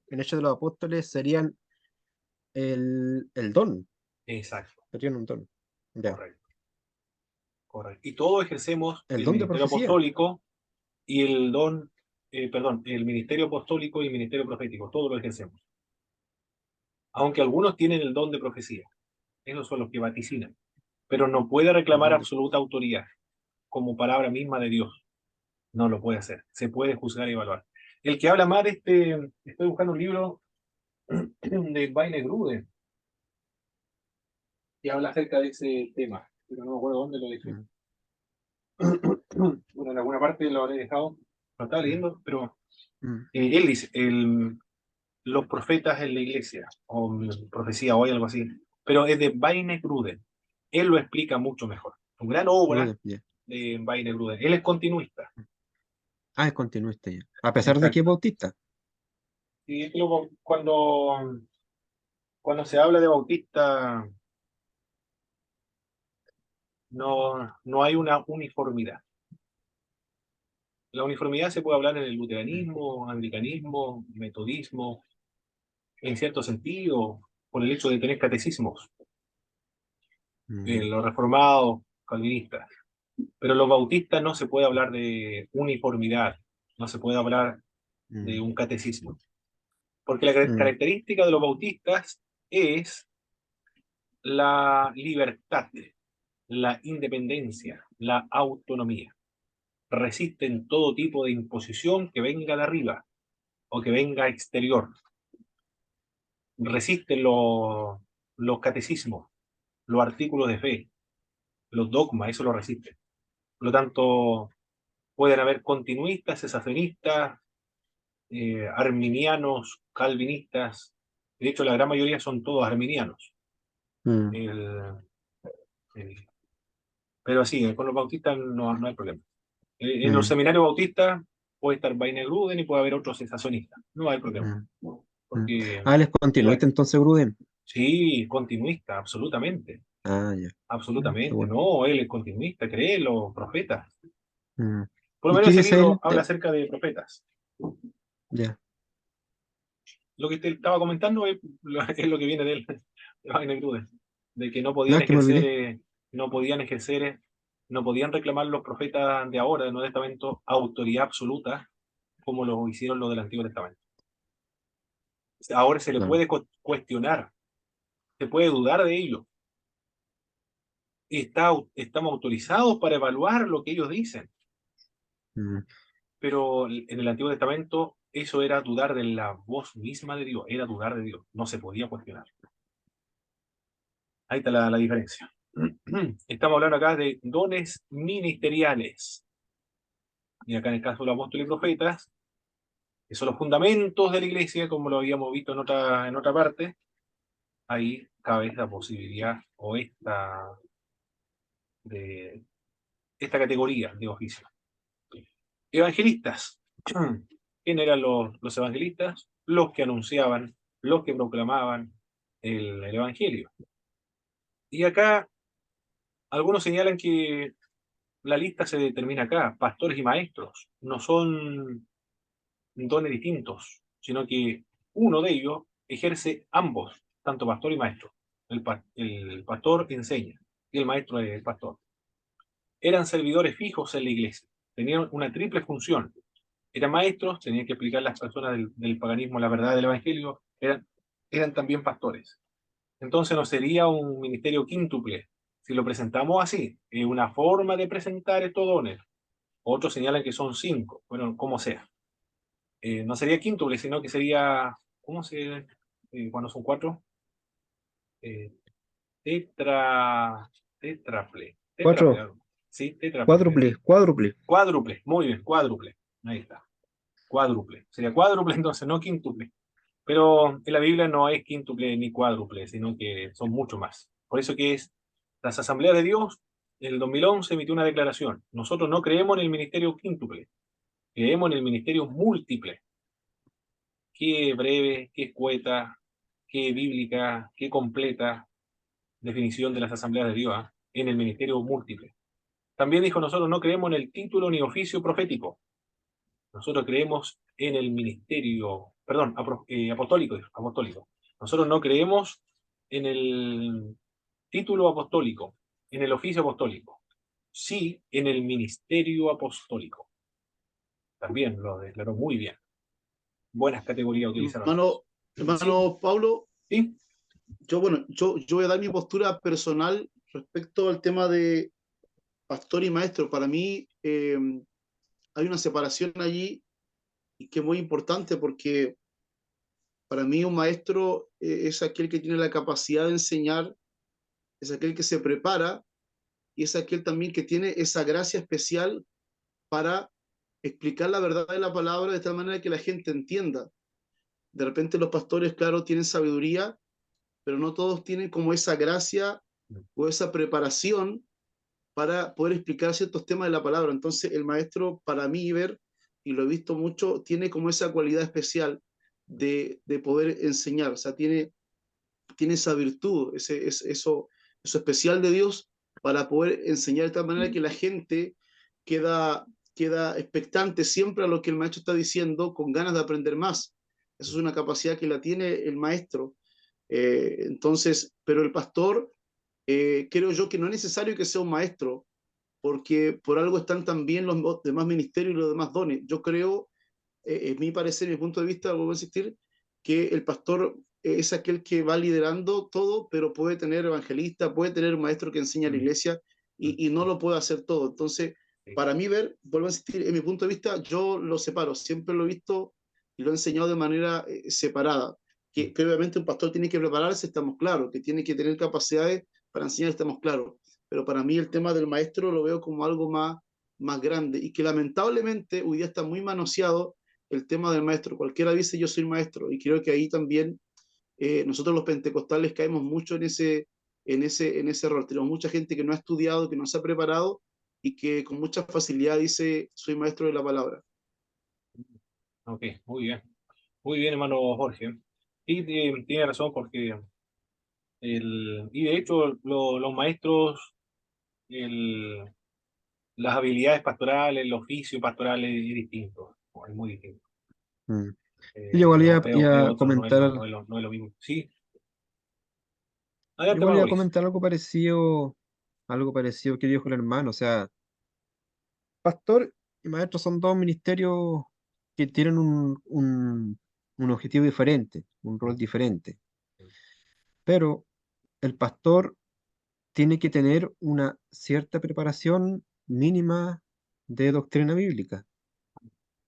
Hechos de los Apóstoles serían el don, Exacto, serían un don. Ya. correcto, correcto. Y todos ejercemos El el don de ministerio profecía. apostólico y el don, perdón, el ministerio apostólico y el ministerio profético, todos lo ejercemos. Aunque algunos tienen el don de profecía, esos son los que vaticinan, pero no puede reclamar Mm, absoluta autoridad como palabra misma de Dios. No lo puede hacer, se puede juzgar y evaluar. El que habla más estoy buscando un libro de Baile Grude que habla acerca de ese tema, pero no me acuerdo dónde lo dejé. mm, Bueno, en alguna parte lo habré dejado, lo estaba mm, leyendo, pero mm, él dice, los profetas en la iglesia, o profecía o algo así, pero es de Baine Gruden. Él lo explica mucho mejor. Una gran obra Gruden, ya. de Baine Gruden. Él es continuista. Ah, es continuista ya. A pesar de que es Exacto. bautista. Y es que cuando se habla de bautista, no hay una uniformidad. La uniformidad se puede hablar en el Mm, luteranismo, anglicanismo, metodismo, en cierto sentido, por el hecho de tener catecismos, mm, los reformados, calvinistas. Pero los bautistas no se puede hablar de uniformidad, no se puede hablar de mm, un catecismo. Porque la mm, característica de los bautistas es la libertad, la independencia, la autonomía. Resisten todo tipo de imposición que venga de arriba o que venga exterior. Resisten los catecismos, los artículos de fe, los dogmas, eso lo resisten. Por lo tanto, pueden haber continuistas, cesacionistas, arminianos, calvinistas. De hecho, la gran mayoría son todos arminianos. mm, El- el- pero sí, con los bautistas no hay problema. En los mm, seminarios bautistas puede estar Baine Gruden y puede haber otros cesacionistas. No hay problema. mm, mm. Porque Ah, él es el- continuista entonces, Gruden. sí, continuista, absolutamente. Ah, ya. Qué Absolutamente. bueno. No, él es continuista, cree en los profetas. Mm. Por lo ¿Y menos qué ese dice libro él? habla acerca de profetas. Ya. Lo que te estaba comentando es lo que viene de él, de Wagner Gruden, de que No, es que me olvidé. no podían ejercer, no podían reclamar los profetas de ahora, del Nuevo Testamento, autoridad absoluta, como lo hicieron los del Antiguo Testamento. Ahora se le Claro. puede cuestionar, se puede dudar de ello. Estamos autorizados para evaluar lo que ellos dicen, Mm, pero en el Antiguo Testamento eso era dudar de la voz misma de Dios, era dudar de Dios, no se podía cuestionar. Ahí está la diferencia. Estamos hablando acá de dones ministeriales. Y acá en el caso de los apóstoles y profetas, que son los fundamentos de la iglesia, como lo habíamos visto en otra parte, ahí cabe esta posibilidad o esta categoría de oficio. Evangelistas. ¿Quién eran los evangelistas? Los que anunciaban, los que proclamaban el evangelio. Y acá algunos señalan que la lista se determina acá. Pastores y maestros no son dones distintos, sino que uno de ellos ejerce ambos, tanto pastor y maestro. El pastor enseña y el maestro es el pastor. Eran servidores fijos en la iglesia, tenían una triple función. Eran maestros, tenían que explicar a las personas del paganismo la verdad del evangelio, eran también pastores. Entonces no sería un ministerio quíntuple. Si lo presentamos así, es una forma de presentar estos dones. Otros señalan que son 5, bueno, como sea. No sería quíntuple, sino que sería, ¿cómo se, cuando son 4? Eh, tetra, tetraple, Cuatro. algo. Sí, tetraple, Cuádruple. Cuádruple. cuádruple, muy bien, cuádruple, ahí está, cuádruple, sería cuádruple entonces, no quíntuple, pero en la Biblia no es quíntuple ni cuádruple, sino que son mucho más. Por eso que es, las asambleas de Dios, en el 2011 emitió una declaración, nosotros no creemos en el ministerio quíntuple, creemos en el ministerio múltiple. Qué breve, qué escueta, qué bíblica, qué completa. definición de las asambleas de Dios, ¿ah? En el ministerio múltiple. También dijo, nosotros no creemos en el título ni oficio profético. Nosotros creemos en el ministerio, perdón, apostólico, apostólico. Nosotros no creemos en el título apostólico, en el oficio apostólico. Sí, en el ministerio apostólico. También lo declaró muy bien. Buenas categorías utilizaron. Hermano Pablo, ¿Sí? yo voy a dar mi postura personal respecto al tema de pastor y maestro. Para mí hay una separación allí y que es muy importante porque para mí un maestro es aquel que tiene la capacidad de enseñar, es aquel que se prepara y es aquel también que tiene esa gracia especial para explicar la verdad de la palabra de tal manera que la gente entienda. De repente los pastores, claro, tienen sabiduría, pero no todos tienen como esa gracia o esa preparación para poder explicar ciertos temas de la palabra. Entonces el maestro, para mí ver, y lo he visto mucho, tiene como esa cualidad especial de poder enseñar, o sea, tiene esa virtud, eso especial de Dios para poder enseñar de tal manera que la gente queda, queda expectante siempre a lo que el maestro está diciendo, con ganas de aprender más. Eso es una capacidad que la tiene el maestro. Entonces, pero el pastor, creo yo que no es necesario que sea un maestro, porque por algo están también los demás ministerios y los demás dones. Yo creo, en mi parecer, en mi punto de vista, vuelvo a insistir, que el pastor es aquel que va liderando todo, pero puede tener evangelista, puede tener un maestro que enseña a la iglesia y no lo puede hacer todo. Entonces, para mí ver, vuelvo a insistir, en mi punto de vista, yo lo separo, siempre lo he visto y lo he enseñado de manera separada. Que obviamente un pastor tiene que prepararse, estamos claros, que tiene que tener capacidades para enseñar, estamos claros. Pero para mí el tema del maestro lo veo como algo más grande y que lamentablemente hoy día está muy manoseado el tema del maestro. Cualquiera dice yo soy maestro y creo que ahí también nosotros los pentecostales caemos mucho en ese error. Tenemos mucha gente que no ha estudiado, que no se ha preparado y que con mucha facilidad dice soy maestro de la palabra. Ok, muy bien. Muy bien, hermano Jorge. Y tiene razón porque y de hecho los maestros, el, las habilidades pastorales, el oficio pastoral es distinto, es muy distinto. Mm. Yo igual Es iba a otro, comentar, no es lo mismo. Sí, yo adelante, igual hermano iba a Luis. comentar algo parecido que dijo el hermano. O sea, pastor y maestro son dos ministerios que tienen un objetivo diferente, un rol diferente. Pero el pastor tiene que tener una cierta preparación mínima de doctrina bíblica,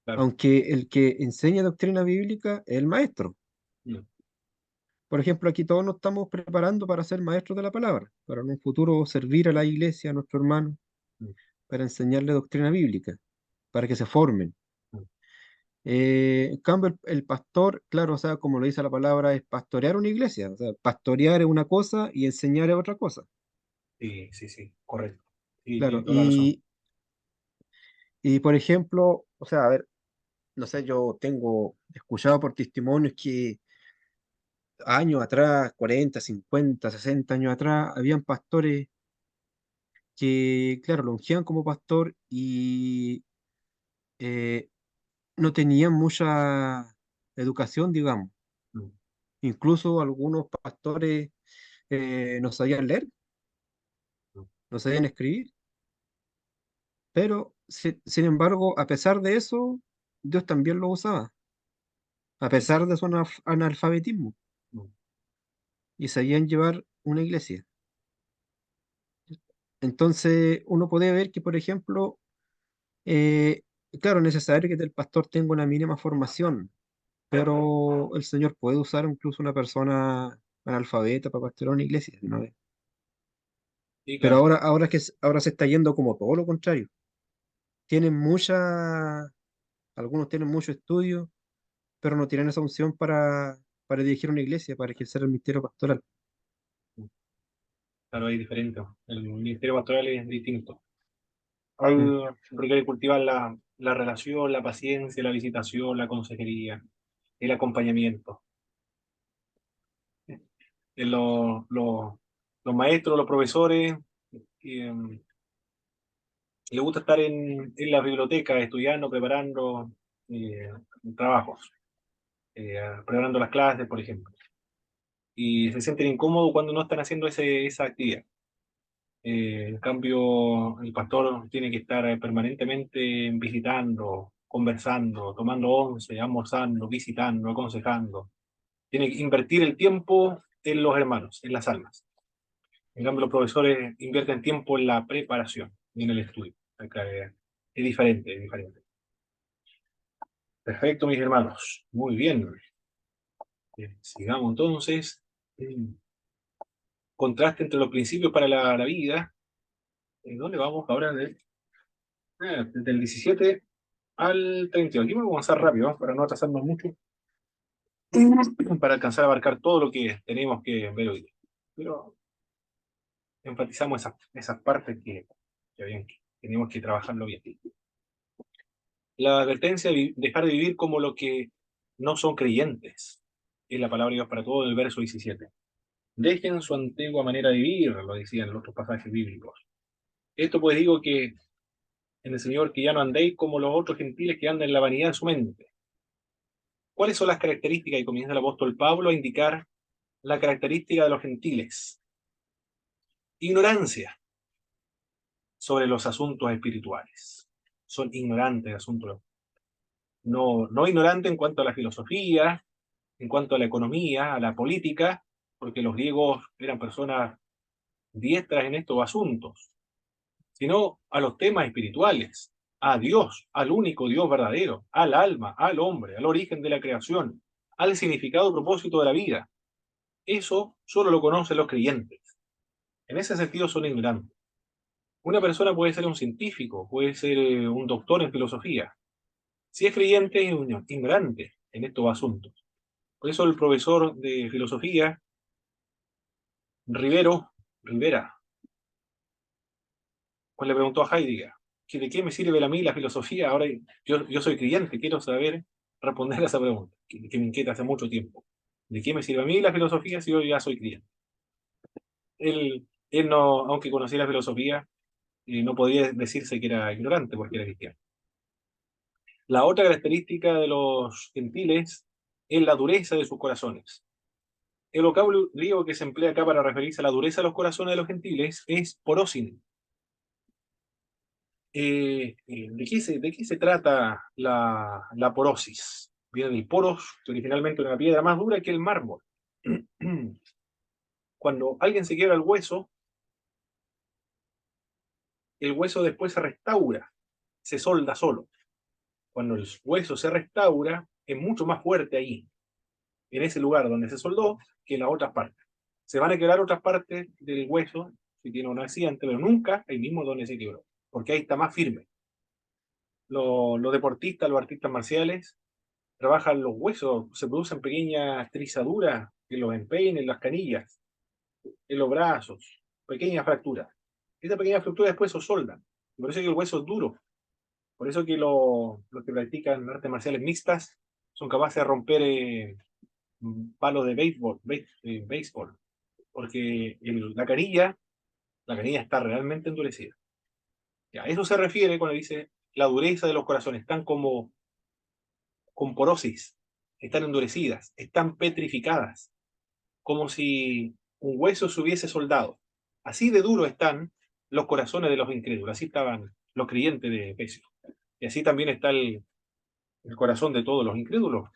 Claro. aunque el que enseña doctrina bíblica es el maestro. Mm, Por ejemplo, aquí todos nos estamos preparando para ser maestros de la palabra, para en un futuro servir a la iglesia, a nuestro hermano, mm, para enseñarle doctrina bíblica, para que se formen. mm. En cambio, el pastor, claro, o sea, como lo dice la palabra, es pastorear una iglesia. O sea, pastorear es una cosa y enseñar es otra cosa. Sí, sí, sí, correcto. Sí, Claro, tiene toda la razón. y por ejemplo, o sea, a ver, no sé, yo tengo escuchado por testimonios que años atrás, 40, 50, 60 años atrás, habían pastores que, claro, lo ungían como pastor y eh, no tenían mucha educación, digamos. Mm, Incluso algunos pastores no sabían leer, mm. no sabían escribir, pero sin embargo, a pesar de eso, Dios también lo usaba, a Sí, pesar sí. de su analfabetismo, Mm. y sabían llevar una iglesia. Entonces, uno puede ver que, por ejemplo, eh, claro, es necesario que el pastor tenga una mínima formación, pero el Señor puede usar incluso una persona analfabeta para pastorear una iglesia, ¿no? Sí, Pero claro. ahora se está yendo como todo lo contrario. Tienen algunos tienen mucho estudio, pero no tienen esa unción para dirigir una iglesia, para ejercer el ministerio pastoral. Claro, es diferente. El ministerio pastoral es distinto. Mm. Requiere cultivar la relación, la paciencia, la visitación, la consejería, el acompañamiento. En los los maestros, los profesores, les gusta estar en la biblioteca estudiando, preparando trabajos, preparando las clases, por ejemplo. Y se sienten incómodos cuando no están haciendo esa actividad. En cambio, el pastor tiene que estar permanentemente visitando, conversando, tomando once, almorzando, visitando, aconsejando. Tiene que invertir el tiempo en los hermanos, en las almas. En cambio, los profesores invierten tiempo en la preparación y en el estudio. Acá es diferente, es diferente. Perfecto, mis hermanos. Muy bien. Sigamos entonces. Contraste entre los principios para la vida. ¿Dónde vamos ahora? Desde el 17 al 32. Aquí vamos a avanzar rápido, para no atrasarnos mucho, para alcanzar a abarcar todo lo que tenemos que ver hoy. Pero enfatizamos esas partes que tenemos que trabajarlo bien. La advertencia de dejar de vivir como lo que no son creyentes. Es la palabra de Dios para todo el verso 17. Dejen su antigua manera de vivir, lo decían en los otros pasajes bíblicos. Esto pues digo que en el Señor, que ya no andéis como los otros gentiles que andan en la vanidad de su mente. ¿Cuáles son las características? Y comienza el apóstol Pablo a indicar la característica de los gentiles. Ignorancia sobre los asuntos espirituales. Son ignorantes de asuntos. No ignorantes en cuanto a la filosofía, en cuanto a la economía, a la política, porque los griegos eran personas diestras en estos asuntos, sino a los temas espirituales, a Dios, al único Dios verdadero, al alma, al hombre, al origen de la creación, al significado y propósito de la vida. Eso solo lo conocen los creyentes. En ese sentido son ignorantes. Una persona puede ser un científico, puede ser un doctor en filosofía. Si es creyente, es un ignorante en estos asuntos. Por eso el profesor de filosofía, Rivera, pues le preguntó a Heidegger, que ¿de qué me sirve a mí la filosofía? Ahora yo soy creyente, quiero saber responder a esa pregunta, que me inquieta hace mucho tiempo. ¿De qué me sirve a mí la filosofía si yo ya soy creyente? Él no, aunque conocía la filosofía, no podía decirse que era ignorante porque era cristiano. La otra característica de los gentiles es la dureza de sus corazones. El vocablo griego que se emplea acá para referirse a la dureza de los corazones de los gentiles es porosin. ¿De qué se trata la porosis? Viene del poros, que originalmente era una piedra más dura que el mármol. Cuando alguien se quiebra el hueso después se restaura, se solda solo. Cuando el hueso se restaura, es mucho más fuerte ahí, en ese lugar donde se soldó, que en las otras partes. Se van a quebrar otras partes del hueso si tiene un accidente, pero nunca el mismo donde se quebró, porque ahí está más firme. Los deportistas, los artistas marciales, trabajan los huesos, se producen pequeñas trizaduras en los empeines, en las canillas, en los brazos, pequeñas fracturas. Esa pequeña fractura después se soldan. Por eso es que el hueso es duro. Por eso que los que practican artes marciales mixtas son capaces de romper palos de béisbol, porque la canilla está realmente endurecida. Ya, a eso se refiere cuando dice la dureza de los corazones, están como con porosis, están endurecidas, están petrificadas, como si un hueso se hubiese soldado. Así de duro están los corazones de los incrédulos, así estaban los creyentes de Efesios. Y así también está el corazón de todos los incrédulos.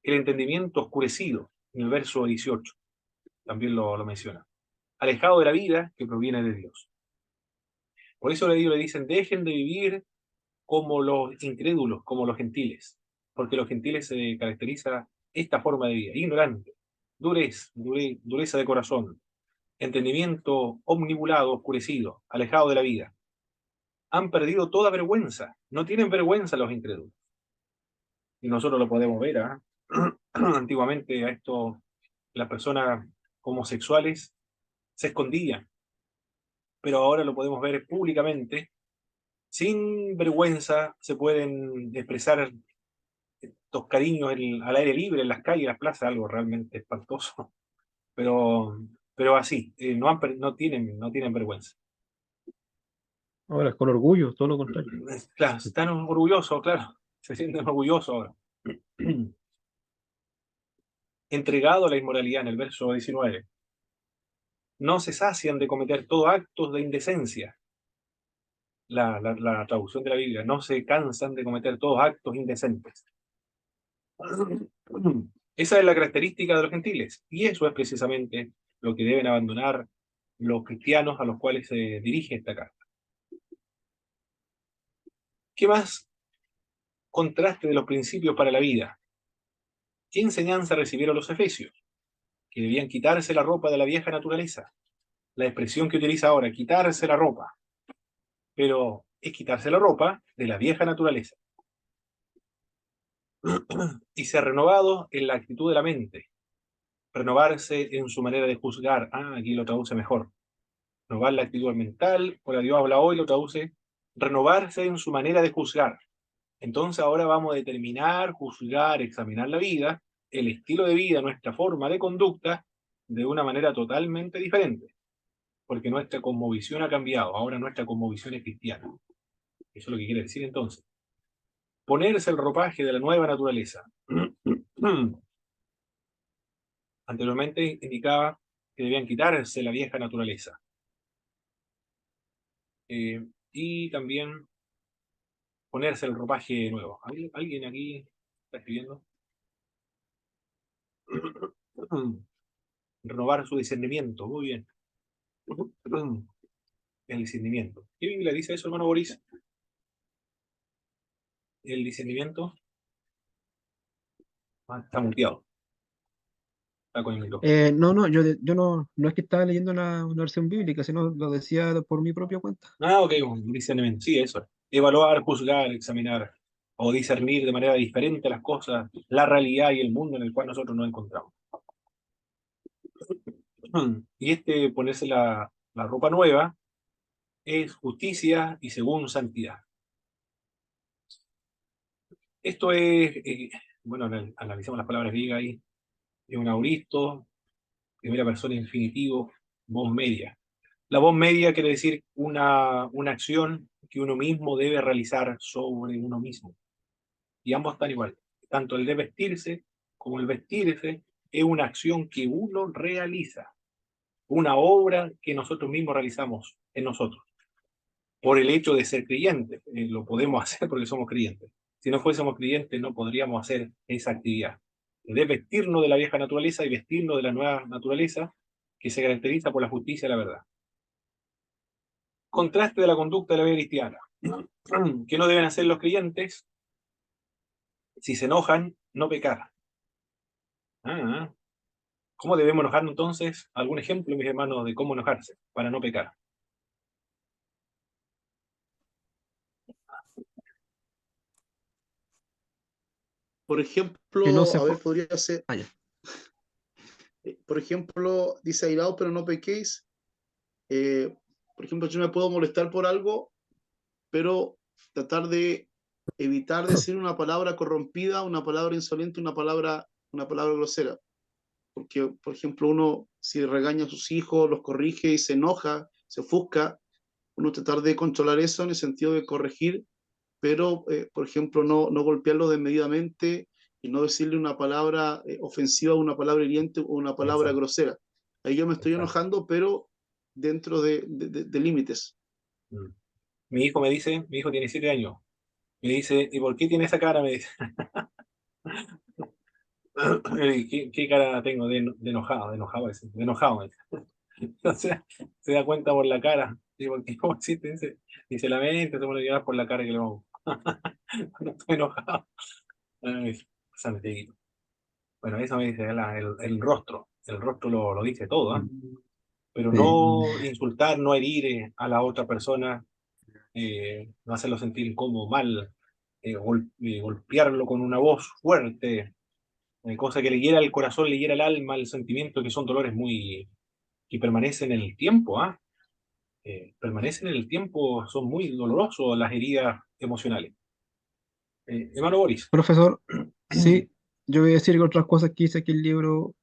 El entendimiento oscurecido, en el verso 18, también lo menciona. Alejado de la vida que proviene de Dios. Por eso le dicen, dejen de vivir como los incrédulos, como los gentiles, porque los gentiles se caracteriza esta forma de vida, ignorante, dureza de corazón, entendimiento omnibulado, oscurecido, alejado de la vida. Han perdido toda vergüenza, no tienen vergüenza los incrédulos. Y nosotros lo podemos ver, ¿eh? Antiguamente a esto, las personas homosexuales se escondían, pero ahora lo podemos ver públicamente, sin vergüenza, se pueden expresar estos cariños al aire libre, en las calles, en las plazas, algo realmente espantoso. Pero pero así, no tienen vergüenza. Ahora, con orgullo, todo lo contrario. Claro, están orgullosos, claro, se sienten orgullosos ahora. Entregado a la inmoralidad, en el verso 19. No se sacian de cometer todos actos de indecencia. La traducción de la Biblia, no se cansan de cometer todos actos indecentes. Esa es la característica de los gentiles, y eso es precisamente lo que deben abandonar los cristianos a los cuales se dirige esta carta. ¿Qué más? Contraste de los principios para la vida. ¿Qué enseñanza recibieron los efesios? Que debían quitarse la ropa de la vieja naturaleza. La expresión que utiliza ahora, quitarse la ropa, pero es quitarse la ropa de la vieja naturaleza. Y ser renovado en la actitud de la mente. Renovarse en su manera de juzgar. Aquí lo traduce mejor. Renovar la actitud mental, por Dios habla hoy, lo traduce. Renovarse en su manera de juzgar. Entonces ahora vamos a determinar, juzgar, examinar la vida, el estilo de vida, nuestra forma de conducta, de una manera totalmente diferente. Porque nuestra cosmovisión ha cambiado. Ahora nuestra cosmovisión es cristiana. Eso es lo que quiere decir entonces. Ponerse el ropaje de la nueva naturaleza. Anteriormente indicaba que debían quitarse la vieja naturaleza. Y también ponerse el ropaje nuevo. ¿Alguien aquí está escribiendo? Renovar su discernimiento. Muy bien. El discernimiento. ¿Qué Biblia dice eso, hermano Boris? El discernimiento. Está muteado. Está con el micrófono. No, yo no es que estaba leyendo una versión bíblica, sino lo decía por mi propia cuenta. Ok, un discernimiento. Sí, eso. Evaluar, juzgar, examinar o discernir de manera diferente las cosas, la realidad y el mundo en el cual nosotros nos encontramos. Y ponerse la ropa nueva es justicia y según santidad. Esto es, bueno, analicemos las palabras griegas ahí, es un auristo, primera persona infinitivo, voz media. La voz media quiere decir una acción que uno mismo debe realizar sobre uno mismo. Y ambos están igual. Tanto el de vestirse como el vestirse es una acción que uno realiza, una obra que nosotros mismos realizamos en nosotros. Por el hecho de ser creyentes, lo podemos hacer porque somos creyentes. Si no fuésemos creyentes, no podríamos hacer esa actividad. De vestirnos de la vieja naturaleza y vestirnos de la nueva naturaleza que se caracteriza por la justicia y la verdad. Contraste de la conducta de la vida cristiana. ¿Qué no deben hacer los creyentes? Si se enojan, no pecar. ¿Cómo debemos enojarnos entonces? ¿Algún ejemplo, mis hermanos, de cómo enojarse para no pecar? Por Que no ejemplo, se... a ver, podría ser, Ah, ya. por ejemplo, dice airaos, pero no pequéis. Por ejemplo, yo me puedo molestar por algo, pero tratar de evitar decir una palabra corrompida, una palabra insolente, una palabra grosera. Porque, por ejemplo, uno si regaña a sus hijos, los corrige y se enoja, se ofusca, uno tratar de controlar eso en el sentido de corregir, pero, por ejemplo, no golpearlo desmedidamente y no decirle una palabra ofensiva, una palabra hiriente o una palabra Exacto, grosera. Ahí yo me estoy exacto. enojando, pero dentro de límites. Mi hijo tiene 7 años, me dice, ¿y por qué tiene esa cara? Me dice, ¿qué cara tengo de enojado? De enojado. Me dice. O sea, se da cuenta por la cara. Digo, ¿cómo existe? Dice, la mente se pone a llorar por la cara que le pongo. No estoy enojado. Ay, Santiago. Bueno, eso me dice el rostro. El rostro lo dice todo, ¿eh? Pero Sí. no insultar, no herir a la otra persona, no hacerlo sentir incómodo, mal, golpearlo con una voz fuerte, cosa que le hiera el corazón, le hiera el alma, el sentimiento, que son dolores que permanecen en el tiempo, ¿ah? Permanecen en el tiempo, son muy dolorosos las heridas emocionales. Hermano Boris. Profesor, sí, yo voy a decir que otras cosas que dice aquí el libro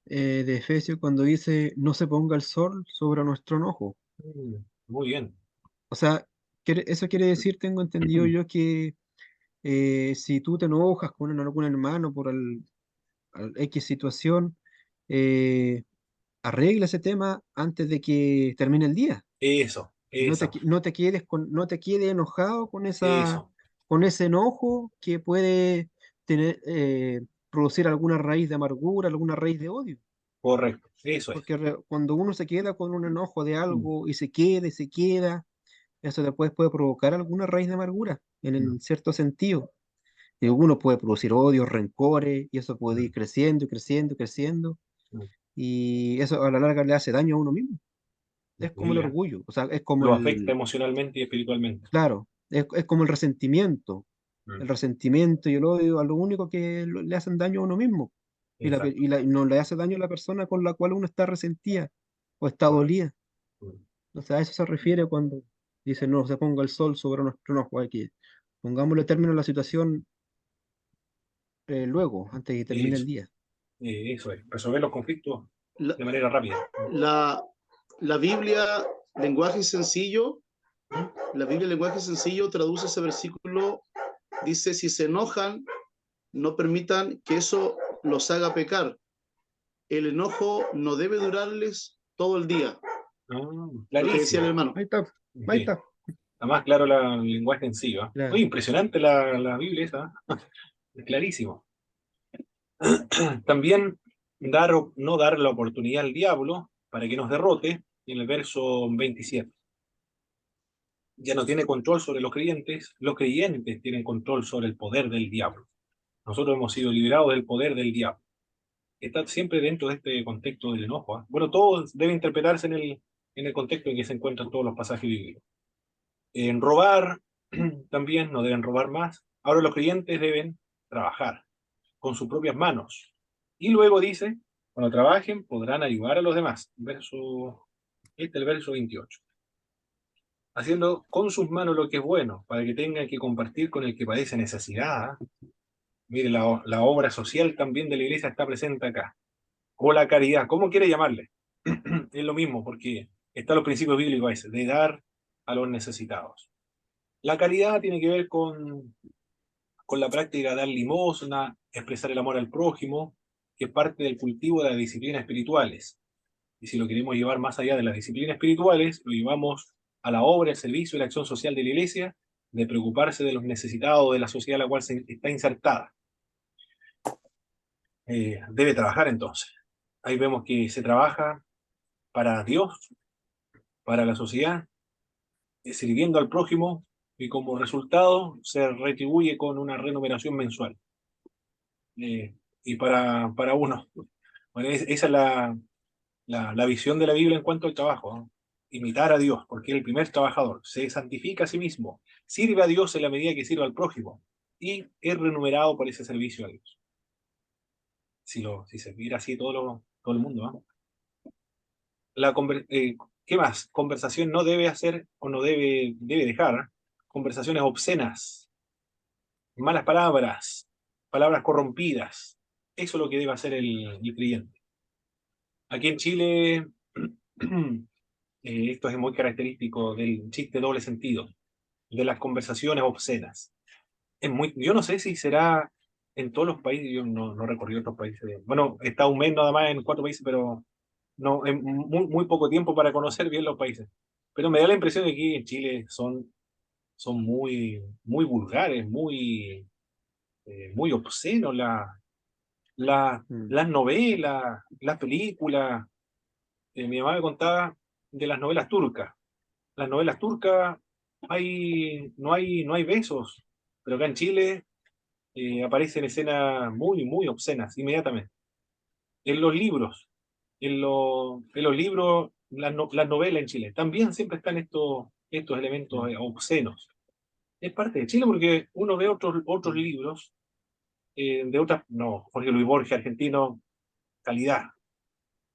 de Efesios cuando dice no se ponga el sol sobre nuestro enojo. Muy bien. O sea, eso quiere decir, tengo entendido yo, que si tú te enojas con algún hermano por X situación, eh, arregla ese tema antes de que termine el día. Eso, No te quedes enojado con eso, con ese enojo que puede tener, producir alguna raíz de amargura, alguna raíz de odio. correcto, eso es. Porque cuando uno se queda con un enojo de algo y se queda, eso después puede provocar alguna raíz de amargura, en cierto sentido. Y uno puede producir odio, rencores, y eso puede ir creciendo y creciendo y creciendo, y eso a la larga le hace daño a uno mismo. Es como el Mira, orgullo, o sea, es como lo afecta emocionalmente y espiritualmente. claro, es como el resentimiento. Mm, El resentimiento y el odio a lo único que le hacen daño a uno mismo. Exacto, Y no le hace daño a la persona con la cual uno está resentida o está correcto. dolida. Mm, O sea, a eso se refiere cuando dice no se ponga el sol sobre nuestro enojo. Hay que pongámosle término a la situación luego, antes de que termine el Eso, día. eso es. Resolver los conflictos La, de manera rápida. la, la Biblia, lenguaje sencillo, Mm, la Biblia, lenguaje sencillo, traduce ese versículo, dice, si se enojan, no permitan que eso los haga pecar. El enojo no debe durarles todo el día, lo que decía el Clarísimo. hermano. Ahí está, ahí Sí. está. Está más claro el lenguaje en sí, ¿va? Oye, Claro. impresionante la Biblia esa. Es clarísimo. También no dar la oportunidad al diablo para que nos derrote, en el verso 27. Ya no tiene control sobre los creyentes tienen control sobre el poder del diablo. Nosotros hemos sido liberados del poder del diablo. Está siempre dentro de este contexto del enojo, ¿ah? Bueno, todo debe interpretarse en el contexto en que se encuentran todos los pasajes bíblicos. En robar, también no deben robar más. Ahora los creyentes deben trabajar con sus propias manos. Y luego dice, cuando trabajen podrán ayudar a los demás. Este es el verso 28. Haciendo con sus manos lo que es bueno, para que tengan que compartir con el que padece necesidad. Mire, la obra social también de la iglesia está presente acá. O la caridad, ¿cómo quiere llamarle? Es lo mismo, porque están los principios bíblicos ese, de dar a los necesitados. La caridad tiene que ver con la práctica de dar limosna, expresar el amor al prójimo, que es parte del cultivo de las disciplinas espirituales. Y si lo queremos llevar más allá de las disciplinas espirituales, lo llevamos a la obra, el servicio y la acción social de la iglesia, de preocuparse de los necesitados de la sociedad a la cual se está insertada. Debe trabajar entonces. Ahí vemos que se trabaja para Dios, para la sociedad, sirviendo al prójimo, y como resultado se retribuye con una remuneración mensual. Y para uno, bueno, esa es la visión de la Biblia en cuanto al trabajo, ¿no? Imitar a Dios, porque es el primer trabajador, se santifica a sí mismo, sirve a Dios en la medida que sirve al prójimo, y es remunerado por ese servicio a Dios. Si se mira así todo el mundo, ¿no? ¿Qué más? Conversación no debe hacer o no debe dejar conversaciones obscenas, malas palabras, palabras corrompidas. Eso es lo que debe hacer el creyente. Aquí en Chile, esto es muy característico del chiste doble sentido, de las conversaciones obscenas. Yo no sé si será en todos los países, yo no recorrí otros países. Bueno, he estado un mes nada más en 4 países, pero no, en muy poco tiempo para conocer bien los países. Pero me da la impresión de que aquí en Chile son muy vulgares, muy obscenos Mm. las novelas, las películas. Mi mamá me contaba de las novelas turcas. Las novelas turcas no hay besos, pero acá en Chile aparecen escenas muy obscenas inmediatamente. En los libros, en los libros, las novelas en Chile, también siempre están estos elementos obscenos. Es parte de Chile porque uno ve otros libros de otras, no, Jorge Luis Borges, argentino, calidad.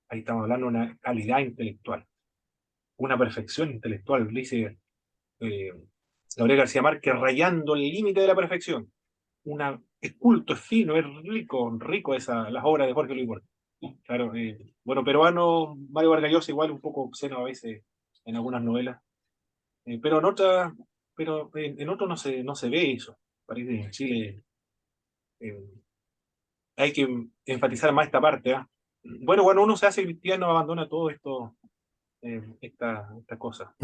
Ahí estamos hablando de una calidad intelectual, una perfección intelectual, dice eh, Gabriel García Márquez, rayando el límite de la perfección. Es culto, es fino, es rico las obras de Jorge Luis Borges. Claro, bueno, peruano, Mario Vargas Llosa igual un poco obsceno a veces en algunas novelas, pero en otras, pero en otros no se ve eso. Parece que en Chile eh, hay que enfatizar más esta parte, ¿ah? Bueno, cuando uno se hace cristiano abandona todo esto, esta cosa.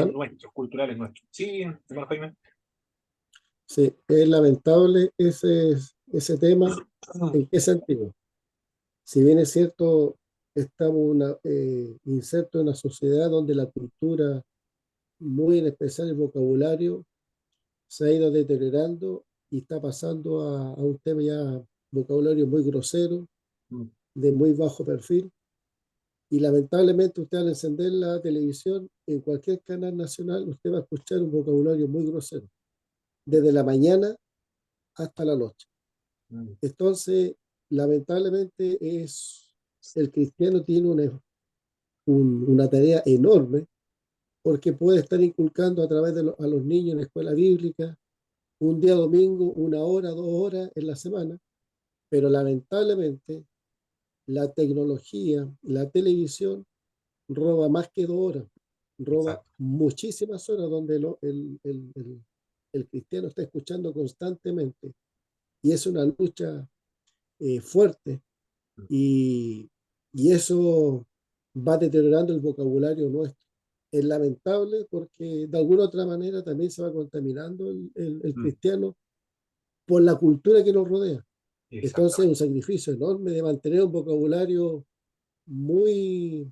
Hermano, Culturales nuestros. Sí, hermano Jaime. sí, es lamentable ese tema. ¿En qué sentido? Si bien es cierto, estamos insertos en una sociedad donde la cultura, muy en especial el vocabulario, se ha ido deteriorando y está pasando a un tema ya vocabulario muy grosero, Mm, de muy bajo perfil. Y lamentablemente usted al encender la televisión, en cualquier canal nacional, usted va a escuchar un vocabulario muy grosero, desde la mañana hasta la noche. mm, Entonces, lamentablemente el cristiano tiene una tarea enorme porque puede estar inculcando a través a los niños en la escuela bíblica, un día domingo, 1 hora, 2 horas en la semana, pero lamentablemente la tecnología, la televisión, roba más que 2 horas, roba exacto. muchísimas horas donde el cristiano está escuchando constantemente y es una lucha fuerte y, y eso va deteriorando el vocabulario nuestro. Es lamentable porque de alguna otra manera también se va contaminando el Mm, cristiano por la cultura que nos rodea. Entonces, exactamente. un sacrificio enorme de mantener un vocabulario muy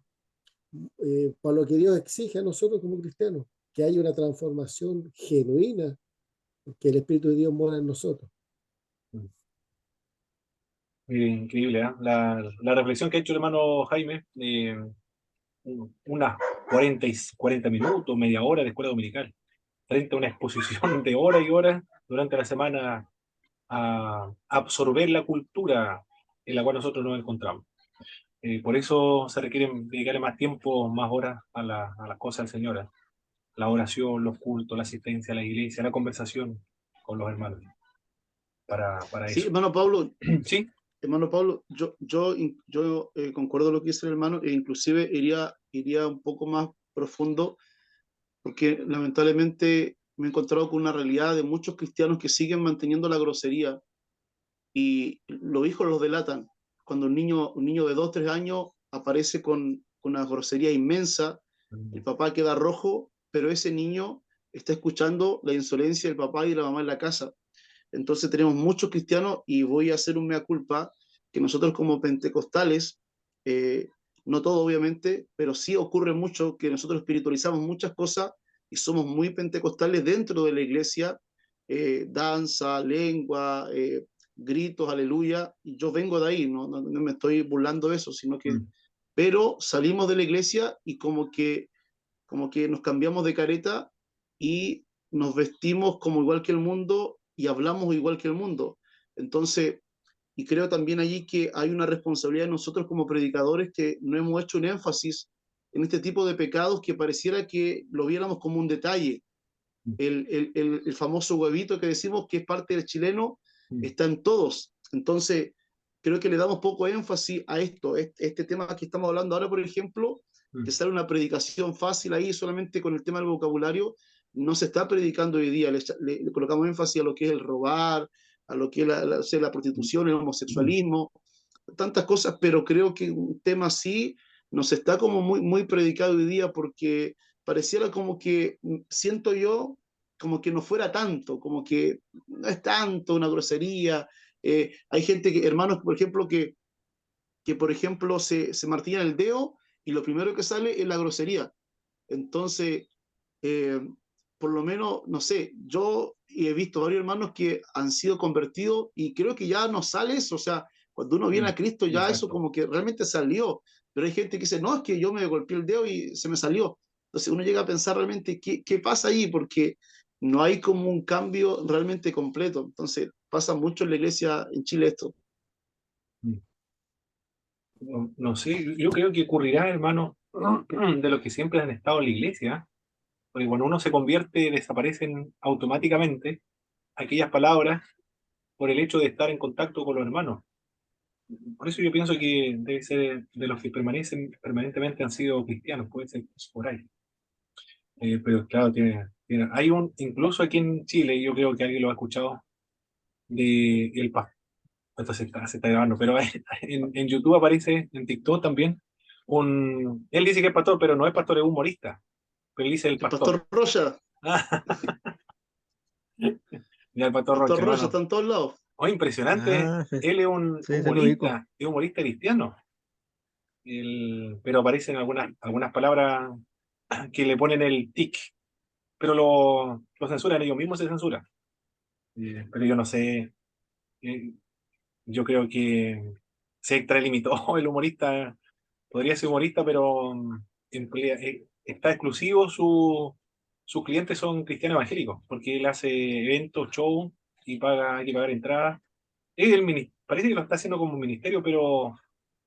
para lo que Dios exige a nosotros como cristianos, que haya una transformación genuina, que el Espíritu de Dios mora en nosotros. Mm. Increíble, ¿ah? La reflexión que ha hecho el hermano Jaime, unas 40 minutos, media hora de escuela dominical, frente a una exposición de horas y horas durante la semana a absorber la cultura en la cual nosotros nos encontramos. Por eso se requiere dedicarle más tiempo, más horas a las cosas del Señor, ¿eh? La oración, los cultos, la asistencia a la iglesia, la conversación con los hermanos, para Sí, eso. Sí, hermano Pablo, yo concuerdo lo que dice el hermano e inclusive iría un poco más profundo porque lamentablemente me he encontrado con una realidad de muchos cristianos que siguen manteniendo la grosería y los hijos los delatan. Cuando un niño de 2, 3 años aparece con una grosería inmensa, el papá queda rojo, pero ese niño está escuchando la insolencia del papá y de la mamá en la casa. Entonces tenemos muchos cristianos y voy a hacer un mea culpa que nosotros como pentecostales, eh, no todo obviamente, pero sí ocurre mucho que nosotros espiritualizamos muchas cosas y somos muy pentecostales dentro de la iglesia, danza, lengua, gritos, aleluya, y yo vengo de ahí, no me estoy burlando de eso, sino que, mm, pero salimos de la iglesia y como que nos cambiamos de careta y nos vestimos como igual que el mundo y hablamos igual que el mundo. Entonces, y creo también allí que hay una responsabilidad de nosotros como predicadores que no hemos hecho un énfasis en este tipo de pecados que pareciera que lo viéramos como un detalle. El famoso huevito que decimos que es parte del chileno mm, está en todos. Entonces, creo que le damos poco énfasis a esto. Este tema que estamos hablando ahora, por ejemplo, que mm, sale una predicación fácil ahí solamente con el tema del vocabulario, no se está predicando hoy día. Le colocamos énfasis a lo que es el robar, a lo que es la prostitución, el mm, homosexualismo, tantas cosas, pero creo que un tema así nos está como muy predicado hoy día porque pareciera como que siento yo como que no fuera tanto, como que no es tanto una grosería. Hay gente hermanos, por ejemplo, que por ejemplo, se martillan el dedo y lo primero que sale es la grosería. Entonces, eh, por lo menos, no sé, yo he visto varios hermanos que han sido convertidos y creo que ya no sale eso, o sea, cuando uno viene mm, a Cristo ya eso exacto. como que realmente salió, pero hay gente que dice, no, es que yo me golpeé el dedo y se me salió. Entonces uno llega a pensar realmente qué pasa ahí, porque no hay como un cambio realmente completo. Entonces pasa mucho en la iglesia en Chile esto. Mm. No sé, yo creo que ocurrirá, hermano, de los que siempre han estado en la iglesia, porque cuando uno se convierte, desaparecen automáticamente aquellas palabras por el hecho de estar en contacto con los hermanos. Por eso yo pienso que debe ser de los que permanentemente han sido cristianos, puede ser por ahí. Pero claro, hay incluso aquí en Chile, yo creo que alguien lo ha escuchado, de el pastor, esto se está grabando, pero en YouTube aparece, en TikTok también, él dice que es pastor, pero no es pastor, es humorista, pero él dice el El pastor. pastor Rocha, Ya el pastor Rocha, está hermano. en todos lados. Oh, impresionante, Ah, él es un sí, se lo ubico. humorista cristiano, pero aparecen algunas palabras que le ponen el tic, pero lo censuran, ellos mismos se censuran. Pero yo no sé, eh, yo creo que se extralimitó el humorista, podría ser humorista, pero está exclusivo, sus clientes son cristianos evangélicos, porque él hace eventos, show, y hay que pagar entradas. Parece que lo está haciendo como un ministerio, pero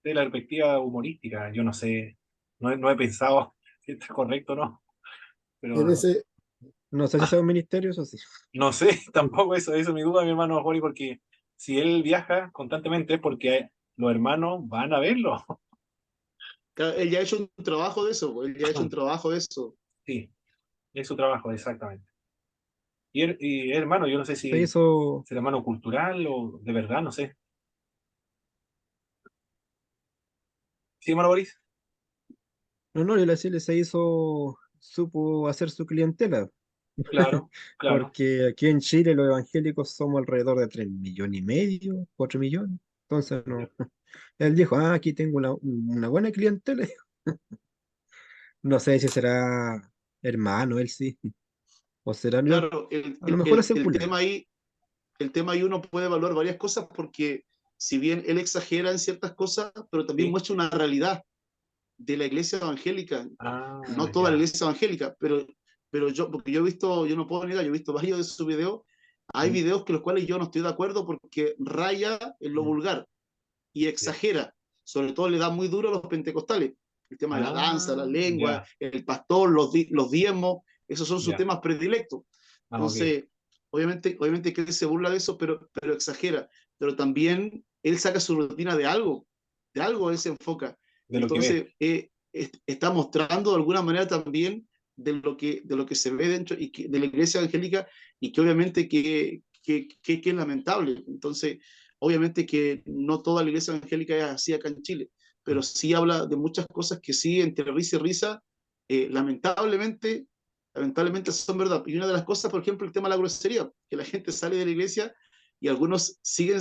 de la perspectiva humorística, yo no sé, no he pensado si está correcto o no, En pero ese, No sé si sea un ministerio, eso sí. no sé, tampoco eso es mi duda, mi hermano Jori, porque si él viaja constantemente es porque los hermanos van a verlo. Claro, él ya ha hecho un trabajo de eso, él ya ha hecho un trabajo de eso. Sí, es su trabajo, exactamente. Y hermano, yo no sé Se si hizo, será hermano cultural o de verdad, no sé. ¿Sí, hermano Boris? no, no, yo le decía, se hizo, supo hacer su clientela. Claro, claro. Porque aquí en Chile los evangélicos somos alrededor de 3,5 millones, 4 millones. Entonces, no. Ya. Él dijo, aquí tengo una buena clientela. No sé si será hermano, él sí. O será, no, Claro, a lo mejor es el secular. tema ahí uno puede evaluar varias cosas porque si bien él exagera en ciertas cosas, pero también Sí. muestra una realidad de la iglesia evangélica, no Ah, toda la ya. iglesia evangélica, pero yo, porque yo he visto, yo no puedo negar, yo he visto varios de sus videos, hay Mm, videos que los cuales yo no estoy de acuerdo porque raya en lo mm, vulgar y ya. exagera, sobre todo le da muy duro a los pentecostales, el tema de la danza, la Ah, lengua, ya, el pastor, los diezmos, esos son sus ya. temas predilectos. Ah, ok. Entonces, obviamente que él se burla de eso, pero exagera, pero también él saca su rutina de algo él se enfoca. De lo que ve. Entonces, está mostrando de alguna manera también de lo que se ve dentro de la iglesia evangélica y que obviamente que es lamentable. Entonces, obviamente que no toda la iglesia evangélica es así acá en Chile, pero sí habla de muchas cosas que sí, entre risa y risa, lamentablemente, lamentablemente son verdad. Y una de las cosas, por ejemplo, el tema de la grosería, que la gente sale de la iglesia y algunos siguen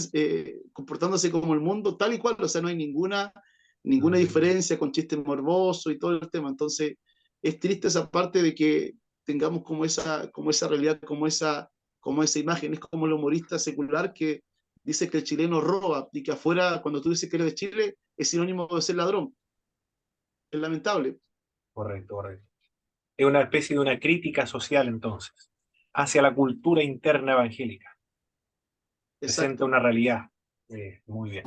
comportándose como el mundo, tal y cual, o sea, no hay ninguna Mm, diferencia con chistes morbosos y todo el tema. Entonces, es triste esa parte de que tengamos como esa realidad, como esa imagen, es como el humorista secular que dice que el chileno roba y que afuera, cuando tú dices que eres de Chile, es sinónimo de ser ladrón. Es lamentable. correcto, correcto. Es una especie de una crítica social, entonces, hacia la cultura interna evangélica. Presenta Exacto. una realidad. Muy bien.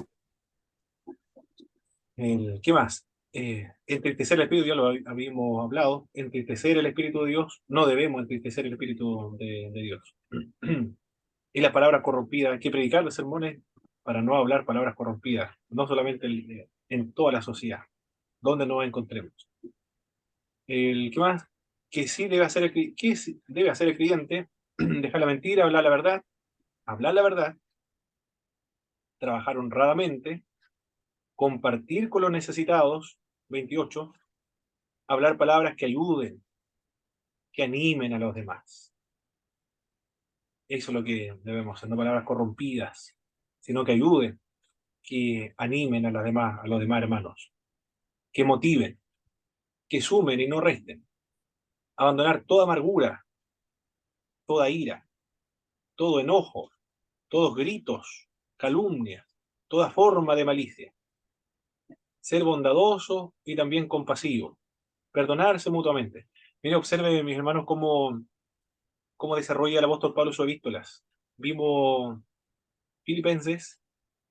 ¿Qué más? Entristecer el Espíritu, ya lo habíamos hablado. Entristecer el Espíritu de Dios, no debemos entristecer el Espíritu de Dios. Y las palabras corrompidas, hay que predicar los sermones para no hablar palabras corrompidas, no solamente en toda la sociedad, donde nos encontremos. ¿Qué más? Que sí debe hacer ¿qué debe hacer el creyente? Dejar la mentira, hablar la verdad, trabajar honradamente, compartir con los necesitados, 28, hablar palabras que ayuden, que animen a los demás. Eso es lo que debemos hacer, no palabras corrompidas, sino que ayuden, que animen a los demás hermanos, que motiven, que sumen y no resten, abandonar toda amargura, toda ira, todo enojo, todos gritos, calumnias, toda forma de malicia, ser bondadoso y también compasivo, perdonarse mutuamente. Mire, observe, mis hermanos, cómo desarrolla el apóstol Pablo sus epístolas. Vimos Filipenses,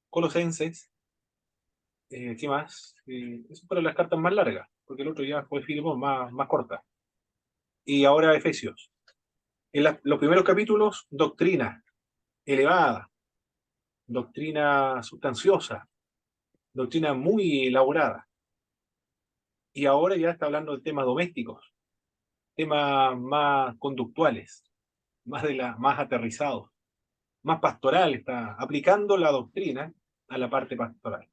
Colosenses, ¿qué más? Eso fueron las cartas más largas, porque el otro ya fue Filemón, más corta. Y ahora Efesios. En los primeros capítulos, doctrina elevada, doctrina sustanciosa, doctrina muy elaborada. Y ahora ya está hablando de temas domésticos, temas más conductuales, más aterrizados, más pastoral, está aplicando la doctrina a la parte pastoral.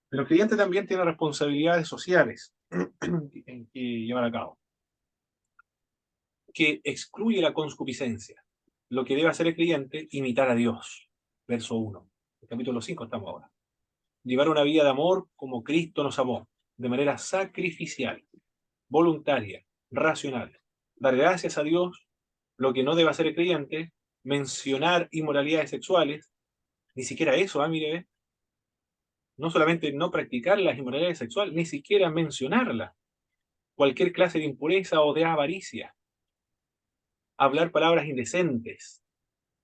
Pero el creyente también tiene responsabilidades sociales en que llevar a cabo, que excluye la concupiscencia. Lo que debe hacer el creyente, imitar a Dios. Verso 1. El capítulo 5 estamos ahora. Llevar una vida de amor como Cristo nos amó, de manera sacrificial, voluntaria, racional. Dar gracias a Dios, lo que no debe hacer el creyente, mencionar inmoralidades sexuales, ni siquiera eso, mire, no solamente no practicar las inmoralidades sexuales, ni siquiera mencionarlas, cualquier clase de impureza o de avaricia, hablar palabras indecentes,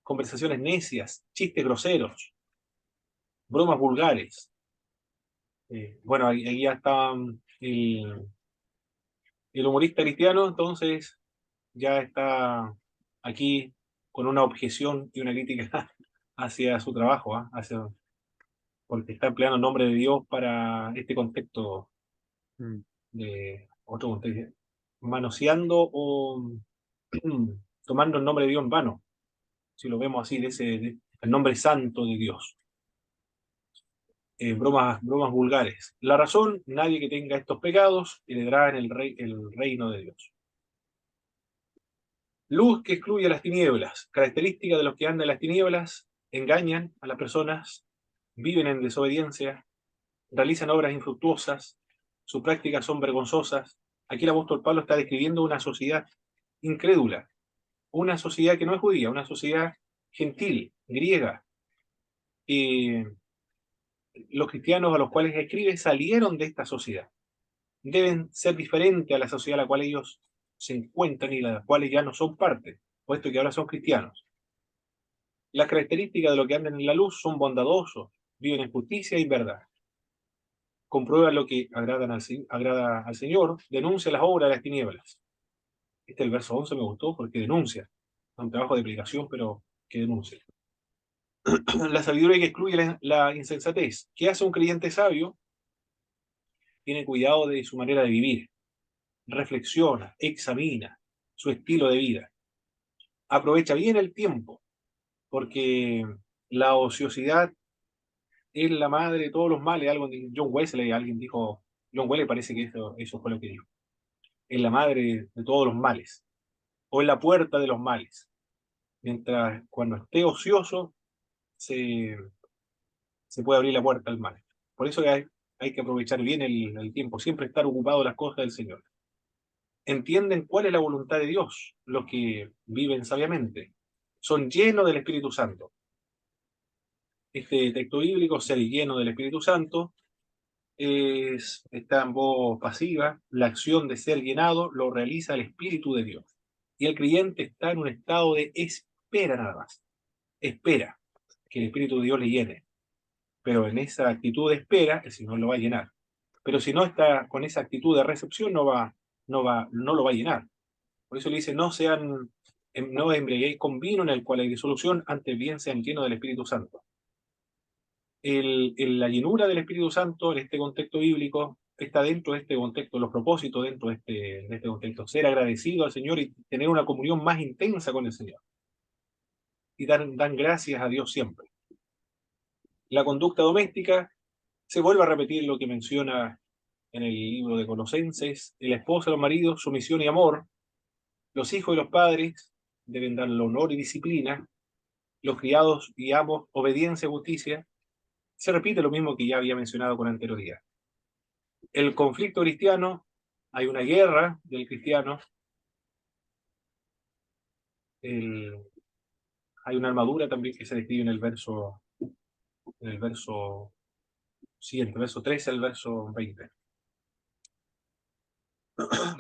conversaciones necias, chistes groseros, bromas vulgares. Bueno, ahí ya está el humorista cristiano, entonces ya está aquí con una objeción y una crítica hacia su trabajo, porque está empleando el nombre de Dios para este contexto Mm. de otro contexto, manoseando o tomando el nombre de Dios en vano, si lo vemos así, el nombre santo de Dios. Bromas vulgares. La razón, nadie que tenga estos pecados heredará en el reino de Dios. Luz que excluye las tinieblas. Característica de los que andan en las tinieblas, engañan a las personas, viven en desobediencia, realizan obras infructuosas, sus prácticas son vergonzosas. Aquí el apóstol Pablo está describiendo una sociedad incrédula, una sociedad que no es judía, una sociedad gentil, griega. Los cristianos a los cuales escribe salieron de esta sociedad. Deben ser diferentes a la sociedad a la cual ellos se encuentran y la cual ya no son parte, puesto que ahora son cristianos. Las características de los que andan en la luz son bondadosos, viven en justicia y verdad. Comprueban lo que agrada al Señor, denuncia las obras de las tinieblas. El verso 11 me gustó porque denuncia. Es un trabajo de aplicación, pero que denuncia. La sabiduría que excluye la insensatez. ¿Qué hace un creyente sabio? Tiene cuidado de su manera de vivir, reflexiona, examina su estilo de vida, aprovecha bien el tiempo, porque la ociosidad es la madre de todos los males. John Wesley, alguien dijo, John Wesley parece que eso fue lo que dijo, es la madre de todos los males, o es la puerta de los males. Mientras cuando esté ocioso, se, se puede abrir la puerta al mal. Por eso hay que aprovechar bien el tiempo, siempre estar ocupado de las cosas del Señor. Entienden cuál es la voluntad de Dios, los que viven sabiamente. Son llenos del Espíritu Santo. Este texto bíblico, ser lleno del Espíritu Santo, está en voz pasiva. La acción de ser llenado lo realiza el Espíritu de Dios. Y el creyente está en un estado de espera nada más. Espera que el Espíritu de Dios le llene. Pero en esa actitud de espera, el Señor lo va a llenar. Pero si no está con esa actitud de recepción, no lo va a llenar. Por eso le dice, no embriaguéis con vino en el cual hay disolución, antes bien sean llenos del Espíritu Santo. La llenura del Espíritu Santo en este contexto bíblico está dentro de este contexto, los propósitos dentro de este contexto. Ser agradecido al Señor y tener una comunión más intensa con el Señor. Y dan gracias a Dios siempre. La conducta doméstica, se vuelve a repetir lo que menciona en el libro de Colosenses, el esposo a los maridos, sumisión y amor, los hijos y los padres deben darle honor y disciplina, los criados y amos, obediencia y justicia. Se repite lo mismo que ya había mencionado con anterioridad. El conflicto cristiano, hay una guerra del cristiano, hay una armadura también que se describe en el verso siguiente, verso 13 al verso 20.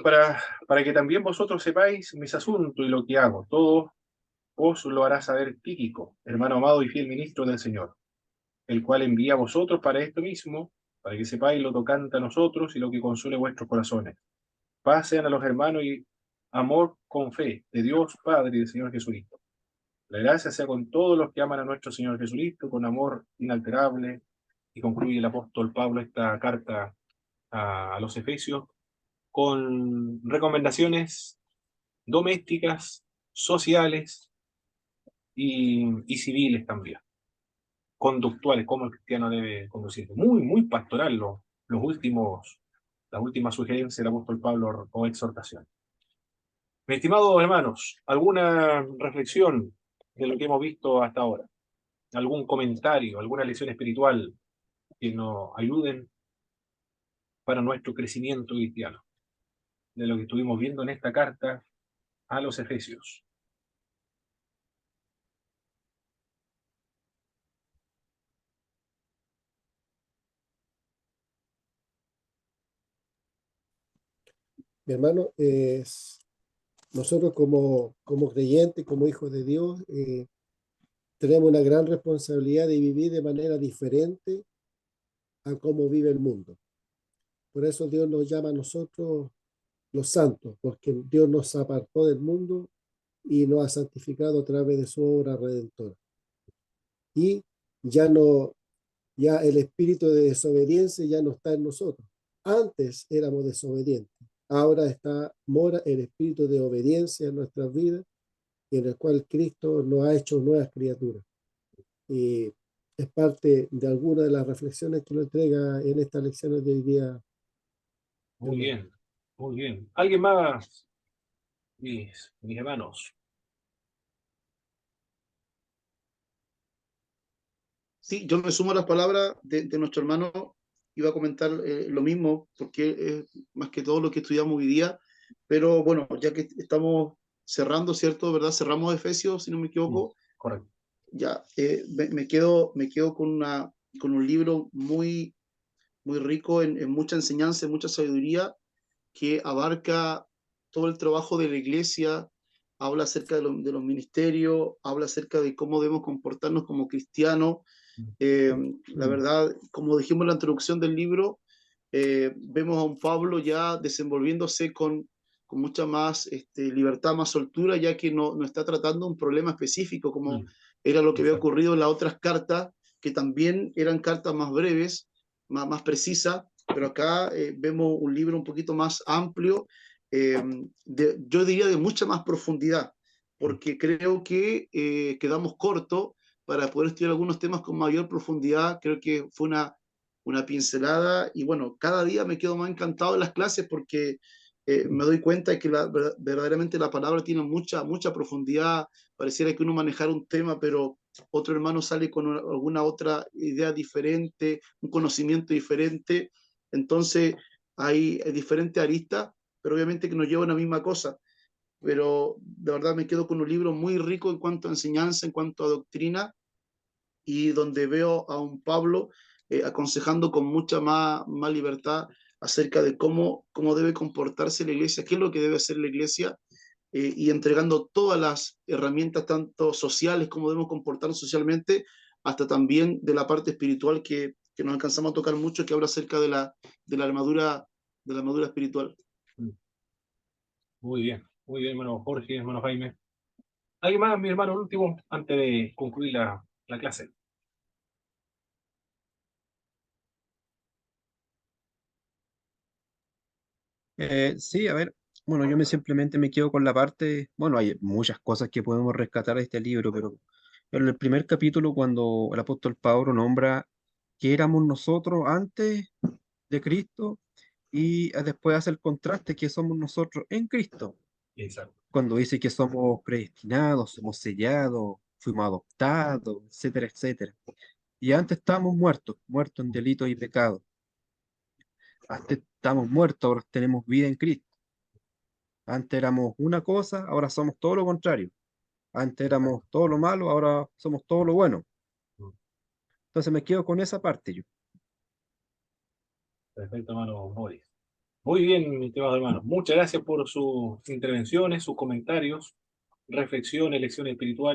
Para que también vosotros sepáis mis asuntos y lo que hago. Todo os lo hará saber Tíquico, hermano amado y fiel ministro del Señor, el cual envía a vosotros para esto mismo, para que sepáis lo tocante a nosotros y lo que consuele vuestros corazones. Paz sean a los hermanos y amor con fe de Dios Padre y del Señor Jesucristo. La gracia sea con todos los que aman a nuestro Señor Jesucristo, con amor inalterable. y concluye el apóstol Pablo esta carta a los Efesios con recomendaciones domésticas, sociales y civiles también, conductuales, cómo el cristiano debe conducirse. Muy, muy pastoral las últimas sugerencias del apóstol Pablo o exhortación. Mis estimados hermanos, ¿alguna reflexión de lo que hemos visto hasta ahora? ¿Algún comentario, alguna lección espiritual que nos ayuden para nuestro crecimiento cristiano? De lo que estuvimos viendo en esta carta a los Efesios. Mi hermano, nosotros como creyentes, como hijos de Dios, tenemos una gran responsabilidad de vivir de manera diferente a cómo vive el mundo. Por eso Dios nos llama a nosotros los santos, porque Dios nos apartó del mundo y nos ha santificado a través de su obra redentora. Y ya no, ya el espíritu de desobediencia ya no está en nosotros. Antes éramos desobedientes, ahora mora el espíritu de obediencia en nuestras vidas, y en el cual Cristo nos ha hecho nuevas criaturas. Y es parte de algunas de las reflexiones que nos entrega en estas lecciones de hoy día. Muy bien, muy bien. ¿Alguien más, mis hermanos? Sí, yo me sumo a las palabras de nuestro hermano. Iba a comentar lo mismo, porque es más que todo lo que estudiamos hoy día. Pero bueno, ya que estamos cerrando, ¿cierto? ¿Verdad? Cerramos Efesios, si no me equivoco. Correcto. Ya, me quedo con un libro muy, muy rico en mucha enseñanza, en mucha sabiduría, que abarca todo el trabajo de la iglesia, habla acerca de los ministerios, habla acerca de cómo debemos comportarnos como cristianos. Eh, la verdad, como dijimos en la introducción del libro, vemos a un Pablo ya desenvolviéndose con mucha más libertad, más soltura, ya que no está tratando un problema específico como era lo que había ocurrido en las otras cartas, que también eran cartas más breves, más precisas, pero acá vemos un libro un poquito más amplio, yo diría de mucha más profundidad, porque creo que quedamos cortos para poder estudiar algunos temas con mayor profundidad. Creo que fue una pincelada y bueno, cada día me quedo más encantado de las clases porque me doy cuenta de que verdaderamente la palabra tiene mucha, mucha profundidad. Pareciera que uno manejara un tema, pero otro hermano sale con alguna otra idea diferente, un conocimiento diferente. Entonces hay diferentes aristas, pero obviamente que nos llevan a la misma cosa. Pero de verdad me quedo con un libro muy rico en cuanto a enseñanza, en cuanto a doctrina, y donde veo a un Pablo aconsejando con mucha más libertad acerca de cómo debe comportarse la iglesia, qué es lo que debe hacer la iglesia, y entregando todas las herramientas, tanto sociales como debemos comportarnos socialmente, hasta también de la parte espiritual que nos alcanzamos a tocar mucho, que habla acerca de la armadura, de la armadura espiritual. Muy bien, hermano Jorge, hermano Jaime. ¿Alguien más, mi hermano, el último, antes de concluir la clase? Sí, a ver, bueno, simplemente me quedo con la parte, bueno, hay muchas cosas que podemos rescatar de este libro, pero en el primer capítulo, cuando el apóstol Pablo nombra que éramos nosotros antes de Cristo y después hace el contraste que somos nosotros en Cristo, Exacto. cuando dice que somos predestinados, somos sellados, fuimos adoptados, etcétera, etcétera. Y antes estábamos muertos, muertos en delitos y pecados. Antes estábamos muertos, ahora tenemos vida en Cristo. Antes éramos una cosa, ahora somos todo lo contrario. Antes éramos todo lo malo, ahora somos todo lo bueno. Entonces me quedo con esa parte yo. Perfecto, hermano Boris. Muy bien, mi estimado hermano. Muchas gracias por sus intervenciones, sus comentarios, reflexiones, lecciones espirituales.